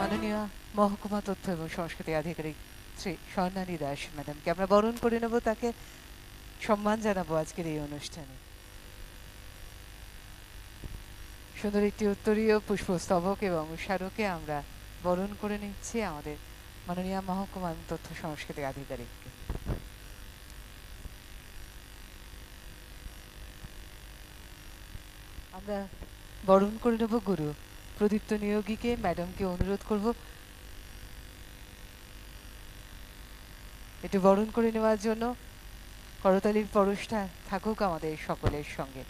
মাননীয় মহকুমা তথ্য এবং সংস্কৃতি আধিকারিক শ্রী স্বর্ণালী দাস ম্যাডামকে আমরা বরণ করে নেব, তাকে সম্মান জানাবো আজকের এই অনুষ্ঠানে। সুন্দর একটি উত্তরীয় পুষ্পস্তবক এবং স্মারকে আমরা বরণ করে নিচ্ছি আমাদের মাননীয় মহকুমা তথ্য সংস্কৃতি আধিকারিককে। আমরা বরণ করে নেব গুরু প্রদীপ্ত নিয়োগীকে। ম্যাডামকে অনুরোধ করব একটু বরণ করে নেওয়ার জন্য। করতালির পরশটা থাকুক আমাদের সকলের সঙ্গে।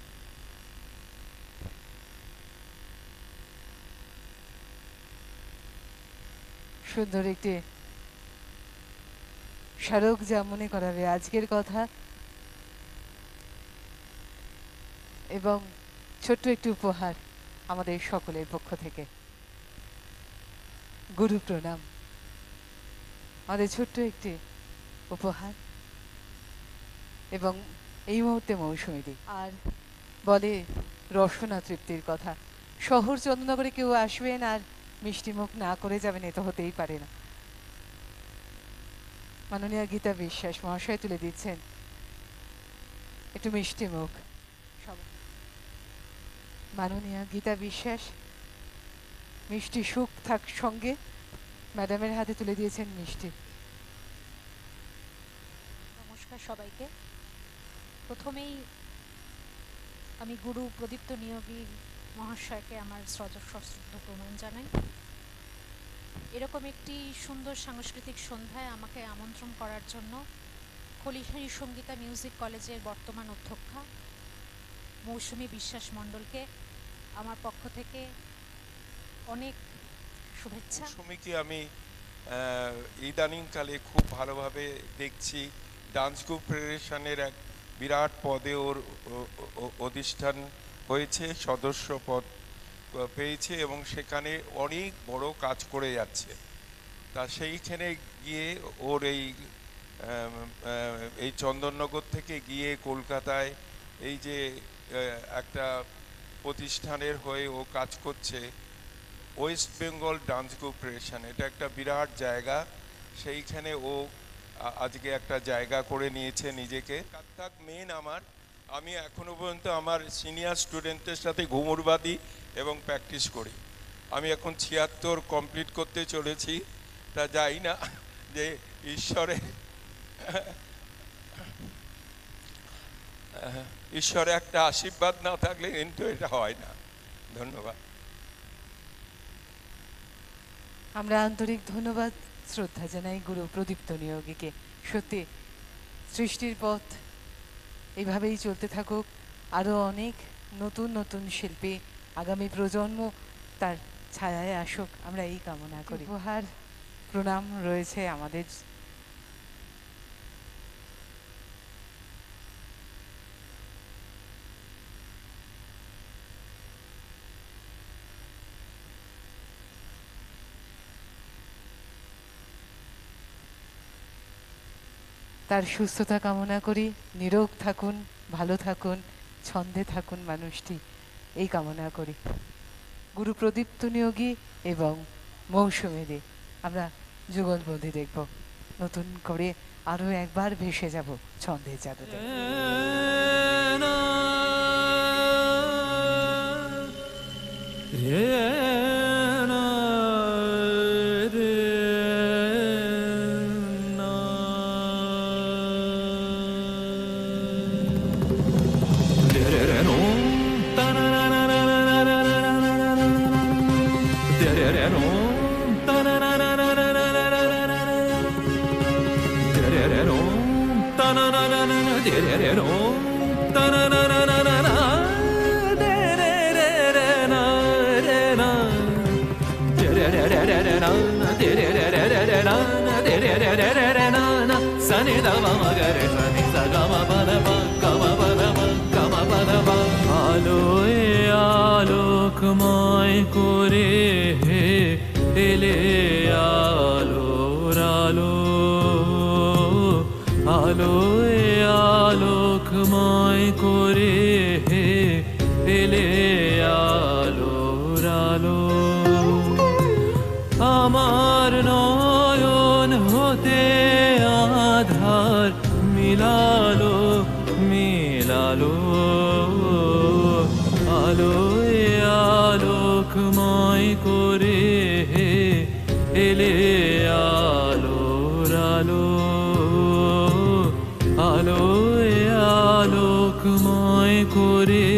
সুন্দর একটি স্মারক যা মনে করাবে আজকের কথা, এবং ছোট্ট একটি উপহার আমাদের সকলের পক্ষ থেকে। গুরু প্রণাম, আমাদের ছোট্ট একটি উপহার। এবং এই মুহূর্তে মৌসুমীদি আর বলে রসনা তৃপ্তির কথা। শহর চন্দননগরে কেউ আসবেন আর মিষ্টিমুখ না করে যাবেন, এ তো হতেই পারে না। মাননীয় গীতা বিশ্বাস মহাশয় তুলে দিচ্ছেন একটু মিষ্টিমুখ। মাননীয় গীতা বিশ্বাস মিষ্টি সুখ থাক সঙ্গে ম্যাডামের হাতে তুলে দিয়েছেন মিষ্টি। নমস্কার সবাইকে। প্রথমেই আমি গুরু প্রদীপ্ত নিয়োগী মহাশয়কে আমার সশ্রদ্ধ প্রণাম জানাই। এরকম একটি সুন্দর সাংস্কৃতিক সন্ধ্যায় আমাকে আমন্ত্রণ করার জন্য কলিহারি সঙ্গীতা মিউজিক কলেজের বর্তমান অধ্যক্ষা মৌসুমী বিশ্বাস মণ্ডলকে আমার পক্ষ থেকে অনেক শুভেচ্ছা। মৌসুমীকে আমি ইদানিংকালে খুব ভালোভাবে দেখছি। ডান্স গ্রুপ ফেডারেশনের এক বিরাট পদে ওর অধিষ্ঠান হয়েছে, সদস্য পদ পেয়েছে এবং সেখানে অনেক বড় কাজ করে যাচ্ছে। তা সেইখানে গিয়ে ওর এই চন্দননগর থেকে গিয়ে কলকাতায় এই যে একটা প্রতিষ্ঠানের হয়ে ও কাজ করছে, West Bengal dance group federation, এটা একটা বিরাট জায়গা। সেইখানে ও আজকে একটা জায়গা করে নিয়েছে নিজেকে। কাত্তাক মেন আমি এখনো পর্যন্ত আমার সিনিয়র স্টুডেন্টদের সাথে ঘুমুর বাঁধি এবং প্র্যাকটিস করি। আমি এখন 76 কমপ্লিট করতে চলেছি। তা যাই না যে ঈশ্বরে একটা আশীর্বাদ না থাকলে কিন্তু এটা হয় না। ধন্যবাদ। আমরা আন্তরিক ধন্যবাদ শ্রদ্ধা জানাই গুরু প্রদীপ্ত নিয়োগীকে। সত্যি সৃষ্টির পথ এইভাবেই চলতে থাকুক, আরও অনেক নতুন নতুন শিল্পী আগামী প্রজন্ম তার ছায়ায় আসুক, আমরা এই কামনা করি। উপহার প্রণাম রয়েছে আমাদের। তার সুস্থতা কামনা করি, নিরোগ থাকুন, ভালো থাকুন, ছন্দে থাকুন মানুষটি, এই কামনা করি। গুরু প্রদীপ্ত নিয়োগী এবং মৌসুমী দে আমরা যুগলবন্দি দেখব, নতুন করে আরো একবার ভেসে যাব ছন্দের জাদুতে। আলোয় আলোকময় করে এলে আলোর আলো, আলোয় আলোকময় করে এলে আলোর আলো। আমার নয়ন হতে আধার মিলালো মিলালো, আলোয় আলোকময় করে এলে আলোর আলো, আলোয় আলোকময় করে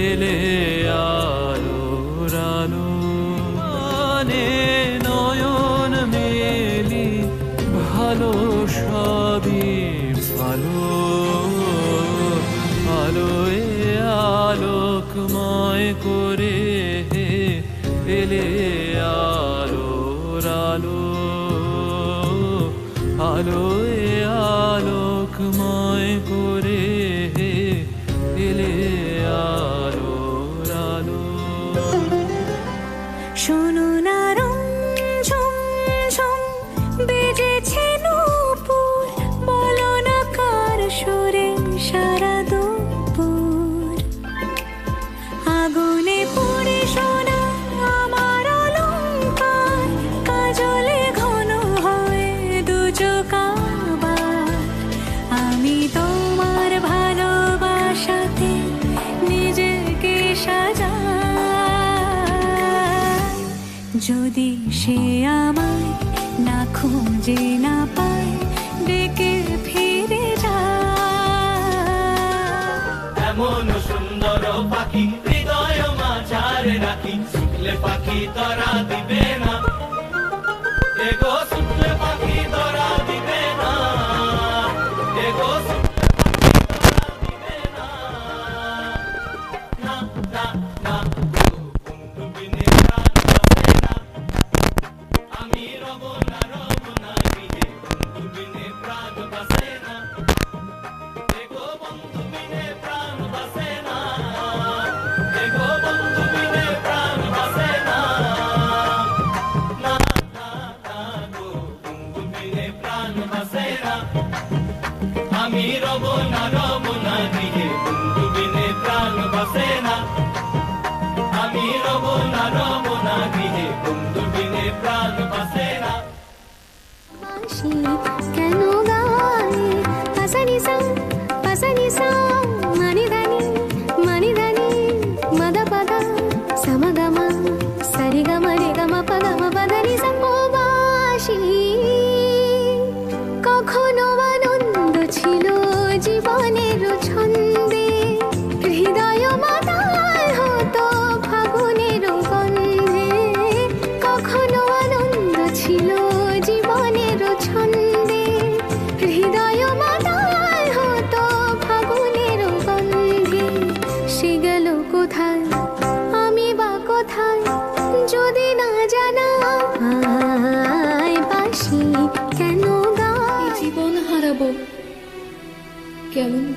এলে আলোর আলো। নয়ন মেলি ভালো সবই ভালো, আলোয় আলোকময় করে এলে আলোর আলো, আলোয় আলোকময় করে এলে আলোর আলো। শোনো না রং ঝুম ঝুম বেজেছে নূপুর, বলো না কার সুরে সারা দুপুর। আগুনে পড়ে সোনা আমার অলংকার, কাজলে ঘন হয়ে দুচোখ আবার। আমি তোমার ভালোবাসাতে নিজেকে সাজাই, যদি সে আমায় না খুঁজে না পায় ডেকে ফিরে যায়। এমন সুন্দর পাখি হৃদয় মাঝারে রাখি, শুকলে পাখি ধরা দিবে না, এগো শুকলে পাখি ধরা দিবে না, এগো শুকলে পাখি ধরা দিবে না, না না না। বন্ধু বিনে প্রাণ বাঁচে না, আমি রব না গিয়ে, বন্ধু বিনে প্রাণ বাঁচে না, এগো বন্ধু বিনে প্রাণ বাঁচে না, এগো বন্ধু বিনে প্রাণ বাঁচে না, না না না গো।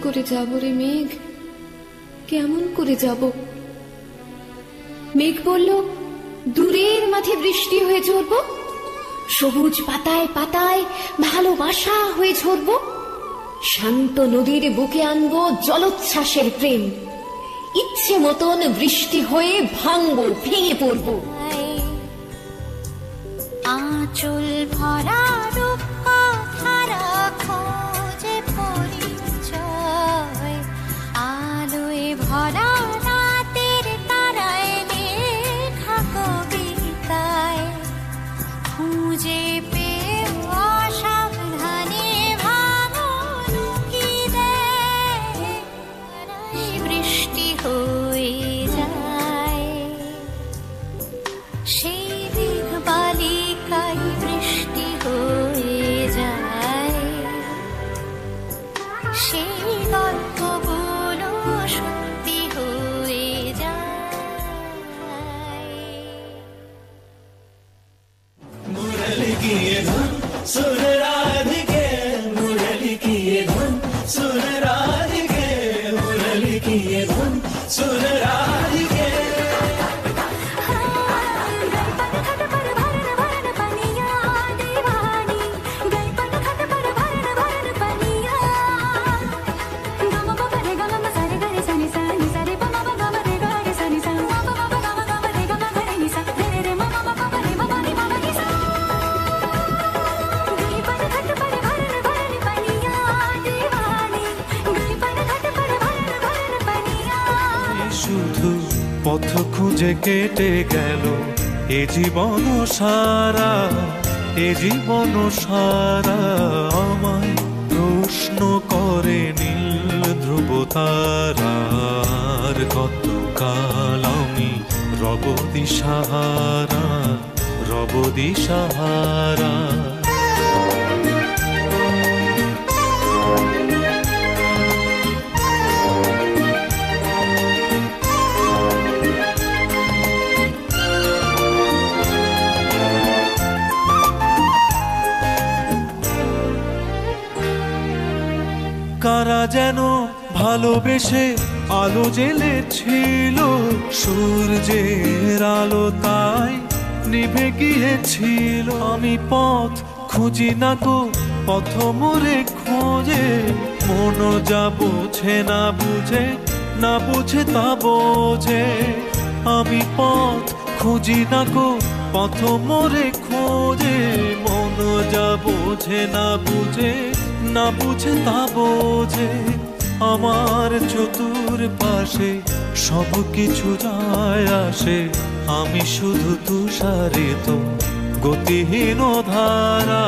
করে যাব রে মেঘ, কেমন করে যাব? মেঘ বলল, দূরের মাঠে বৃষ্টি হয়ে ঝরব, সবুজ পাতায় পাতায় ভালোবাসা হয়ে ঝরব, শান্ত নদীর বুকে আনবো জলোচ্ছ্বাসের প্রেম, ইচ্ছে মতন বৃষ্টি হয়ে ভাঙবো, ভেঙে পড়বো। আঁচল ভরা রূপ ধারা খোঁজে পরিচয়, আলোয় ভরা রাতের তারায় লেখা কবিতায়, খুঁজে পেয়ে অসাবধানে ভাঙন কি দেয়, বৃষ্টি হয়ে যায়। সেই মেঘ বালিকায় বৃষ্টি হয়ে যায়, সেই গল্পগুলো সত্যি হয়ে যায়। मुरली की ये धुन सुन राधिके, मुरली की ये धुन सुन राधिके, मुरली की ये धुन सुन राधिके। শুধু পথ খুঁজে কেটে গেল এ জীবন সারা, এ জীবন সারা আমায় প্রশ্ন করে নীল ধ্রুব তারার, কতকাল আমি রব দিশাহারা, রব দিশাহারা। কারা যেন ভালোবেসে আলো জ্বেলেছিল, সূর্যের আলো তাই নিভে গিয়েছিল। আমি পথ খুঁজি না গো, পথ মোরে খোঁজে, মন যা বোঝে না বুঝে, না বুঝে তা বোঝে। আমি পথ খুঁজি না গো, পথ মোরে খোঁজে, মন যা বোঝে না বুঝে, না বুঝে তা বোঝে। আমার চতুর পাশে সব কিছু যায় আসে, আমি শুধু তুষারিত গতিহীন ধারা,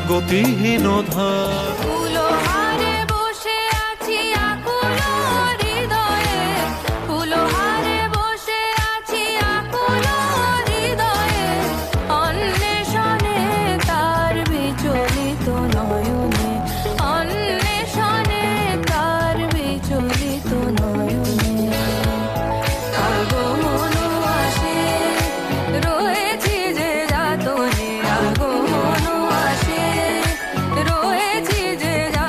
গতিহীন ধারা। ফুলহারে বসে আছি আকুল হৃদয়ে, ফুলহারে বসে আছি আকুল হৃদয়ে, অন্বেষণে তার বিচলিত নয়নে, অন্বেষণে তার বিচলিত নয়নে। আগমন আসে রয়েছি যে যাতনে, আগমন আসে রয়েছি যে যাতনে।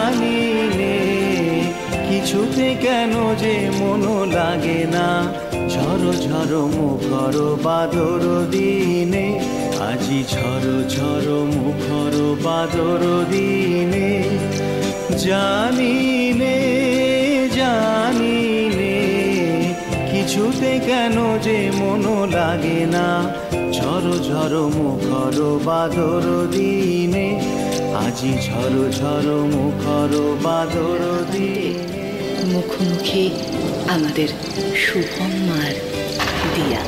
কিছুতে কেন যে মনো লাগে না ঝড়ো ঝড়ো মুখর বাদর দিনে আজি ঝড়ো ঝড়ো মুখর বাদর দিনে জানি নে কিছুতে কেন যে মনো লাগে না ঝড়ো ঝড়ো মুখর বাদর দিনে আজি ঝড়ো ঝড়ো মুখর বাদর দিনে। মুখোমুখি আমাদের শুভম মার দিয়া।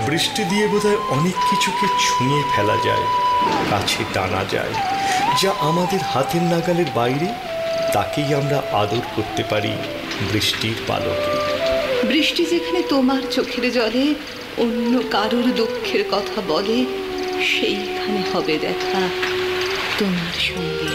বৃষ্টি দিয়ে বোধহয় অনেক কিছুকে ছুঁয়ে ফেলা যায়, কাছে টানা যায়। যা আমাদের হাতের নাগালের বাইরে তাকেই আমরা আদর করতে পারি বৃষ্টির পালকে। বৃষ্টি যেখানে তোমার চোখের জলে অন্য কারোর দুঃখের কথা বলে, সেইখানে হবে দেখা তোমার সঙ্গে।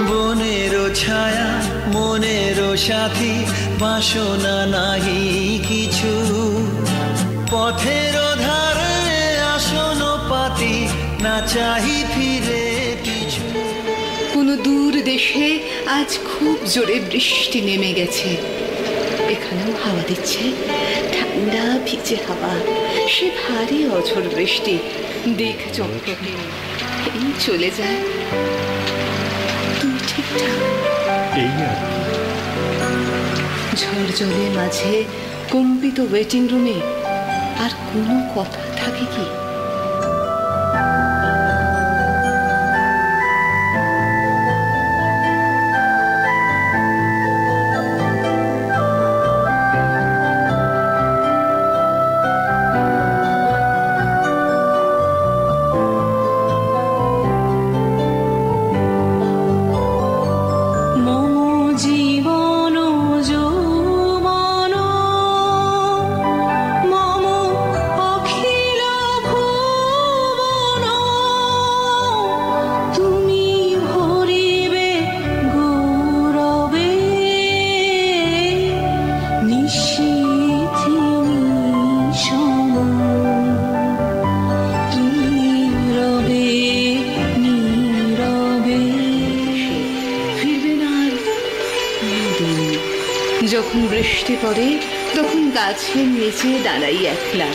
বনেরও ছায়া মনেরও সাথী বাসনা নাহি কিছু, পথের ধারে আসন পাতি না চাহি ফিরে কিছু। কোনো দূর দেশে আজ খুব জোরে বৃষ্টি নেমে গেছে, এখানেও হাওয়া দিচ্ছে, ঠান্ডা ভিজে হাওয়া, সে ভারী অঝোর বৃষ্টি দিক চক্রকে এই চলে যায়। তুমি ঠিকঠাক এই আর ঝড় জলের মাঝে কম্পিত ওয়েটিং রুমে আর কোনো কথা থাকে কি? যখন বৃষ্টি পড়ে তখন গাছের নিচে দাঁড়াই একলা,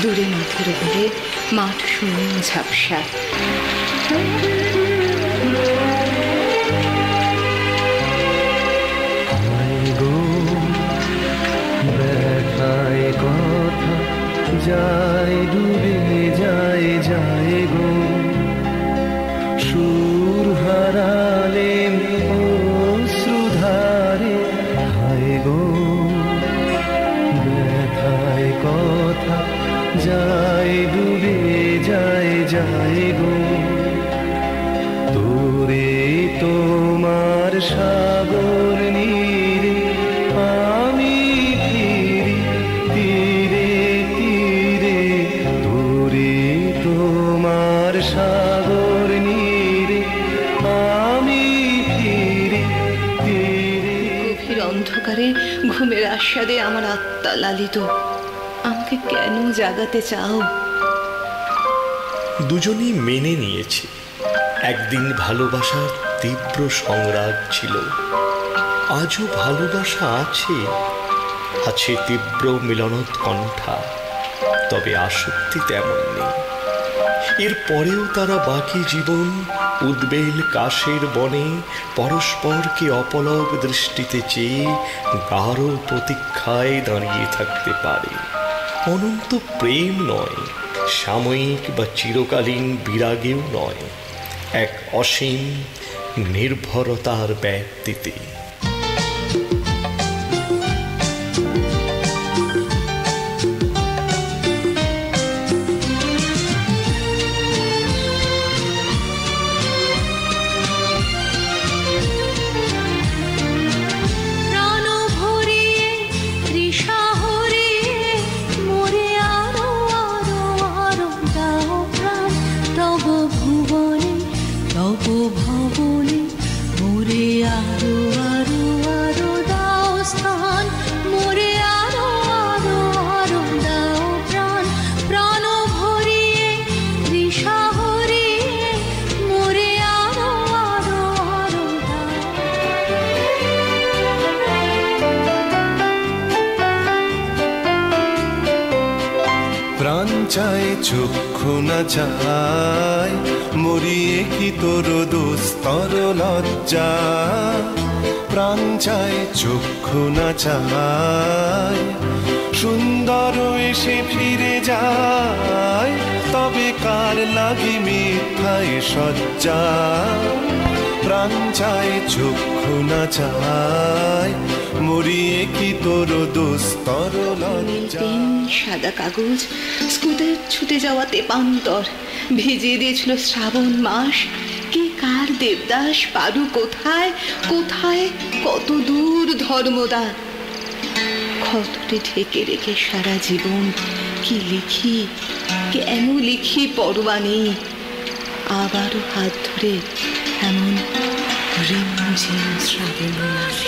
দূরে মাঠের উপরে মাঠ শূন্য ঝাপসা। ব্যথায় কথা যায় ডুবে যায় যায় গো, সুর হারালে অশ্রুধারে হায় গো। ব্যথায় কথা যায় ডুবে যায় যায় গো, তোরে তোমার সাগর নীরে আমি ফিরি তীরে তীরে, তোরে তোমার সাগর নীরে আমি ফিরি তীরে। গভীর অন্ধকারে ঘুমের আস্বাদে আমার আত্মা লালিত, আমাকে কেন জাগাতে চাও? দুজনেই মেনে নিয়েছে একদিন ভালোবাসার তীব্র সংরাগ ছিল, আজও ভালোবাসা আছে, আছে তীব্র মিলনোৎকণ্ঠা, তবে আসক্তি তেমন নেই। এর পরেও তারা বাকি জীবন উদ্বেল কাশের বনে পরস্পরকে অপলক দৃষ্টিতে চেয়ে গাঢ় প্রতীক্ষায় দাঁড়িয়ে থাকতে পারে। অনন্ত প্রেম নয়, সাময়িক বা চিরকালীন বিরাগেও নয়, এক অসীম নির্ভরতার ব্যাপ্তিতে। প্রাণ চায় চক্ষু না চায়, মরিয়ে কি তোর দুস্তর লজ্জা। প্রাণ চায় চক্ষু না চায়, সুন্দর এসে ফিরে যায়, তবে কার লাগি মিথ্যায় সজ্জা। প্রাণ চায় চক্ষু না চায়, মরিয়ে কি তোর দুস্তর লজ্জা। সাদা কাগজ, স্কুটার ছুটে যাওয়া তেপান্তর, ভিজিয়ে দিয়েছিল শ্রাবণ মাস। কে কার দেবদাস, পারু কোথায় কোথায়, কত দূর ধর্মদার। ক্ষতটি ঢেকে রেখে সারা জীবন কি লিখি, কেন লিখি পরোয়া নেই। আবারও হাত ধরে এমন রিমঝিম শ্রাবণ মাস।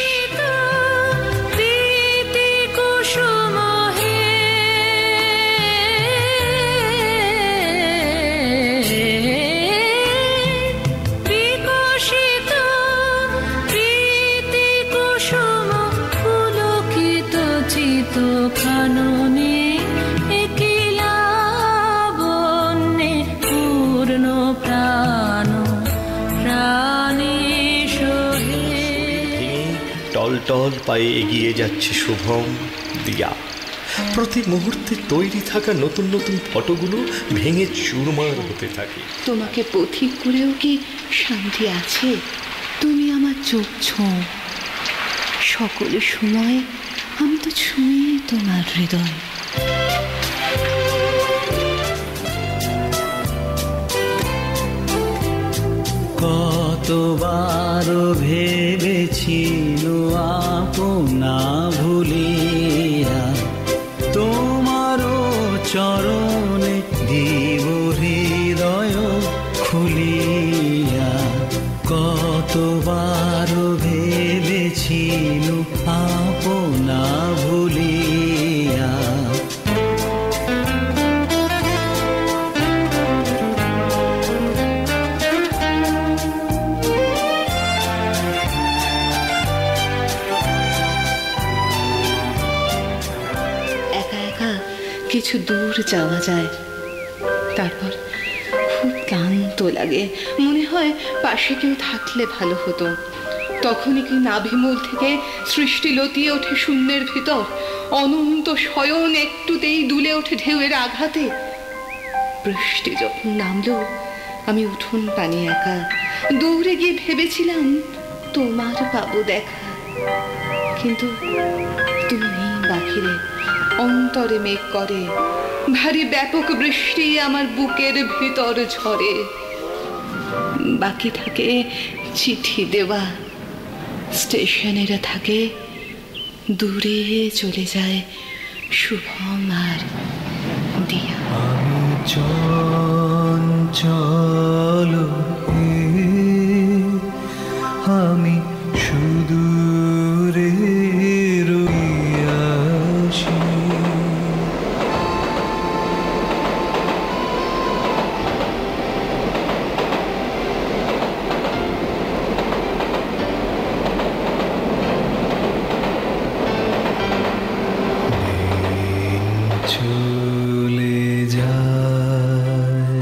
টল পায়ে এগিয়ে যাচ্ছে শুভম, দিয়া। প্রতি মুহূর্তে তৈরি থাকা নতুন নতুন ফটোগুলো ভেঙে চুরমার হতে থাকে। তোমাকে পথিক করেও কি শান্তি আছে? তুমি আমার চোখ ছোঁও, সকল সময় আমি তো ছুঁয়ে তোমার হৃদয়। কতবার ভেবেছিল আপনা ভুলিয়া, তোমারও চরণে দিব হৃদয় খুলিয়া। কতবার ভেবেছিল আপনা ভুলিয়া। কিছু দূর যাওয়া যায়, তারপর খুব ক্লান্ত লাগে, মনে হয় পাশে কেউ থাকলে ভালো হতো। তখনই কি নাভিমূল থেকে সৃষ্টি লতিয়ে ওঠে শূন্যের ভিতর, অনন্ত শয়ন একটুতেই দুলে ওঠে ঢেউয়ের আঘাতে। বৃষ্টি যখন নামলো, আমি উঠোন পানি একা, দৌড়ে গিয়ে ভেবেছিলাম তোমার পাবো দেখা। কিন্তু তুমি নেই বাহিরে, অন্তরে মেঘ করে, ভারী ব্যাপক বৃষ্টি আমার বুকের ভিতর ঝরে। বাকি থাকে চিঠি দেওয়া, স্টেশনেরা থাকে, দূরে চলে যায় শুভম আর দিয়া। আমি চঞ্চল, আমি সুদূরে রইয়াছি। চলে যায়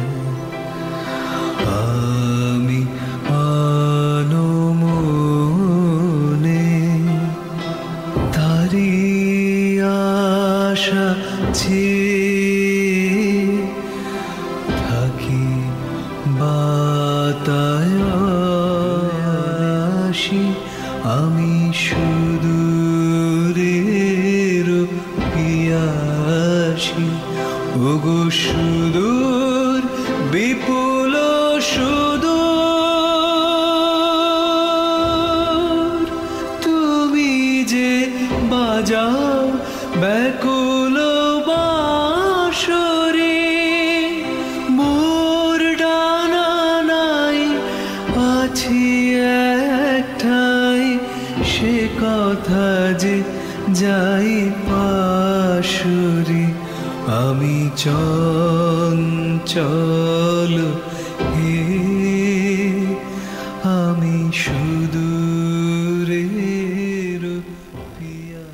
আছি একটাই, সে কথা যে যাই পাশুরি, আমি চঞ্চল হে, আমি সুদূরের পিয়া।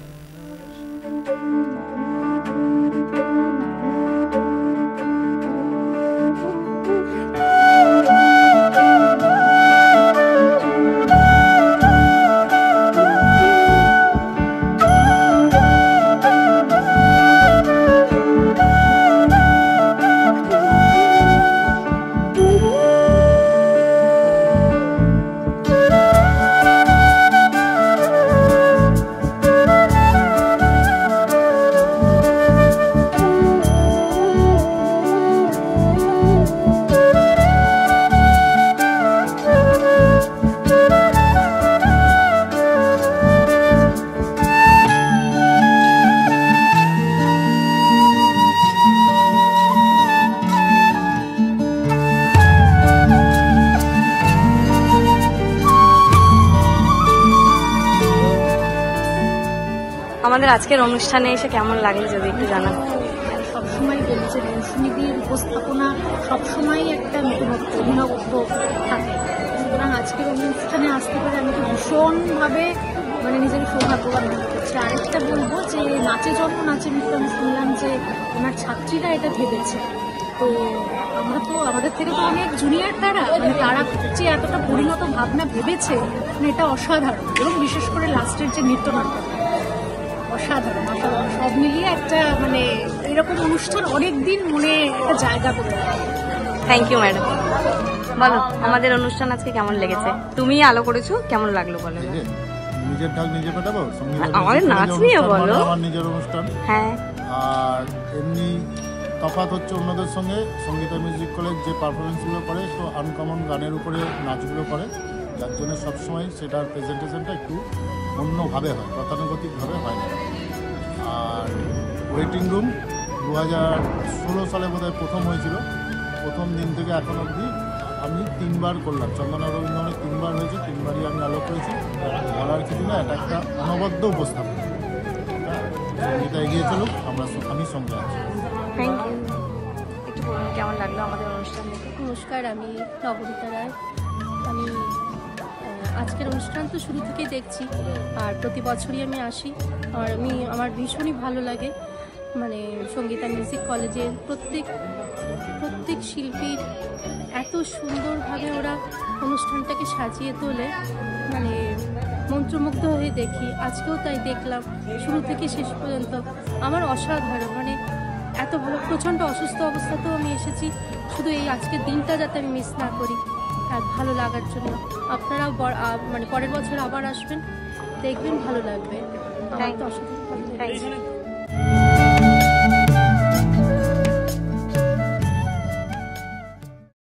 আমাদের আজকের অনুষ্ঠানে এসে কেমন লাগলো যদি একটু জানান। সবসময় বলি যে মৌসুমীদের উপস্থাপনা সবসময় একটা নতুনত্ব অভিনবত্ব থাকে, সুতরাং আজকের অনুষ্ঠানে আসতে পারে আমি তো ভীষণভাবে মানে নিজেকে সৌভাগ্যবান মনে করছি। আরেকটা বলবো যে নাচে জন্ম নাচে মৃত্যু, আমি শুনলাম যে ওনার ছাত্রীরা এটা ভেবেছে, তো আমরা তো আমাদের থেকে তো অনেক জুনিয়র তারা, মানে তারা যে এতটা পরিণত ভাবনা ভেবেছে মানে এটা অসাধারণ, এবং বিশেষ করে লাস্টের যে নৃত্যনাট্য অসাধারণ অসাধারণ, সব মিলিয়ে একটা মানে এরকম অনুষ্ঠান অনেকদিন মনে একটা জায়গা করে। Thank you madam. বলো আমাদের অনুষ্ঠান আজকে কেমন লেগেছে? তুমি আলো করেছো, কেমন লাগলো বলো। নিজের ঢাক নিজে পেটাবো, আমাদের নাচ নিয়ে বলো। আমার নিজের অনুষ্ঠান, হ্যাঁ। আর এমনি তফাৎ হচ্ছে অন্যদের সঙ্গে সঙ্গীতা মিউজিক কলেজ যে পারফরমেন্সগুলো করে তো আনকমন গানের উপরে নাচগুলো করে, যার জন্য সবসময় সেটার প্রেজেন্টেশনটা একটু অন্যভাবে হয়, গতানুগতিকভাবে হয় না। আর ওয়েটিং রুম 2016 সালে বোধহয় প্রথম হয়েছিল, প্রথম দিন থেকে এখন অবধি আমি 3বার করলাম, চন্দনা রবীন্দ্রনে 3বার হয়েছে, 3বারই আমি আলো করেছি। বলার কিছু না, এটা একটা অনবদ্য উপস্থাপনা, সঙ্গীতা এগিয়ে চলুক, আমি সঙ্গে আছি। Thank you. একটু বলুন কেমন লাগলো আমাদের অনুষ্ঠান দেখে। নমস্কার, আমি নবনীতা রায়। আমি আজকের অনুষ্ঠান তো শুরু থেকেই দেখছি, আর প্রতি বছরই আমি আসি, আর আমার ভীষণই ভালো লাগে। মানে সঙ্গীতা মিউজিক কলেজের প্রত্যেক শিল্পীর এত সুন্দরভাবে ওরা অনুষ্ঠানটাকে সাজিয়ে তোলে, মানে মন্ত্রমুগ্ধ হয়ে দেখি। আজকেও তাই দেখলাম শুরু থেকে শেষ পর্যন্ত, আমার অসাধারণ, মানে এত ভালো। প্রচণ্ড অসুস্থ অবস্থাতেও আমি এসেছি শুধু এই আজকের দিনটা যাতে আমি মিস না করি, আর ভালো লাগার জন্য। আপনারাও মানে পরের বছর আবার আসবেন, দেখবেন ভালো লাগবে। আমার তো অসাধারণ ভালো লাগবে।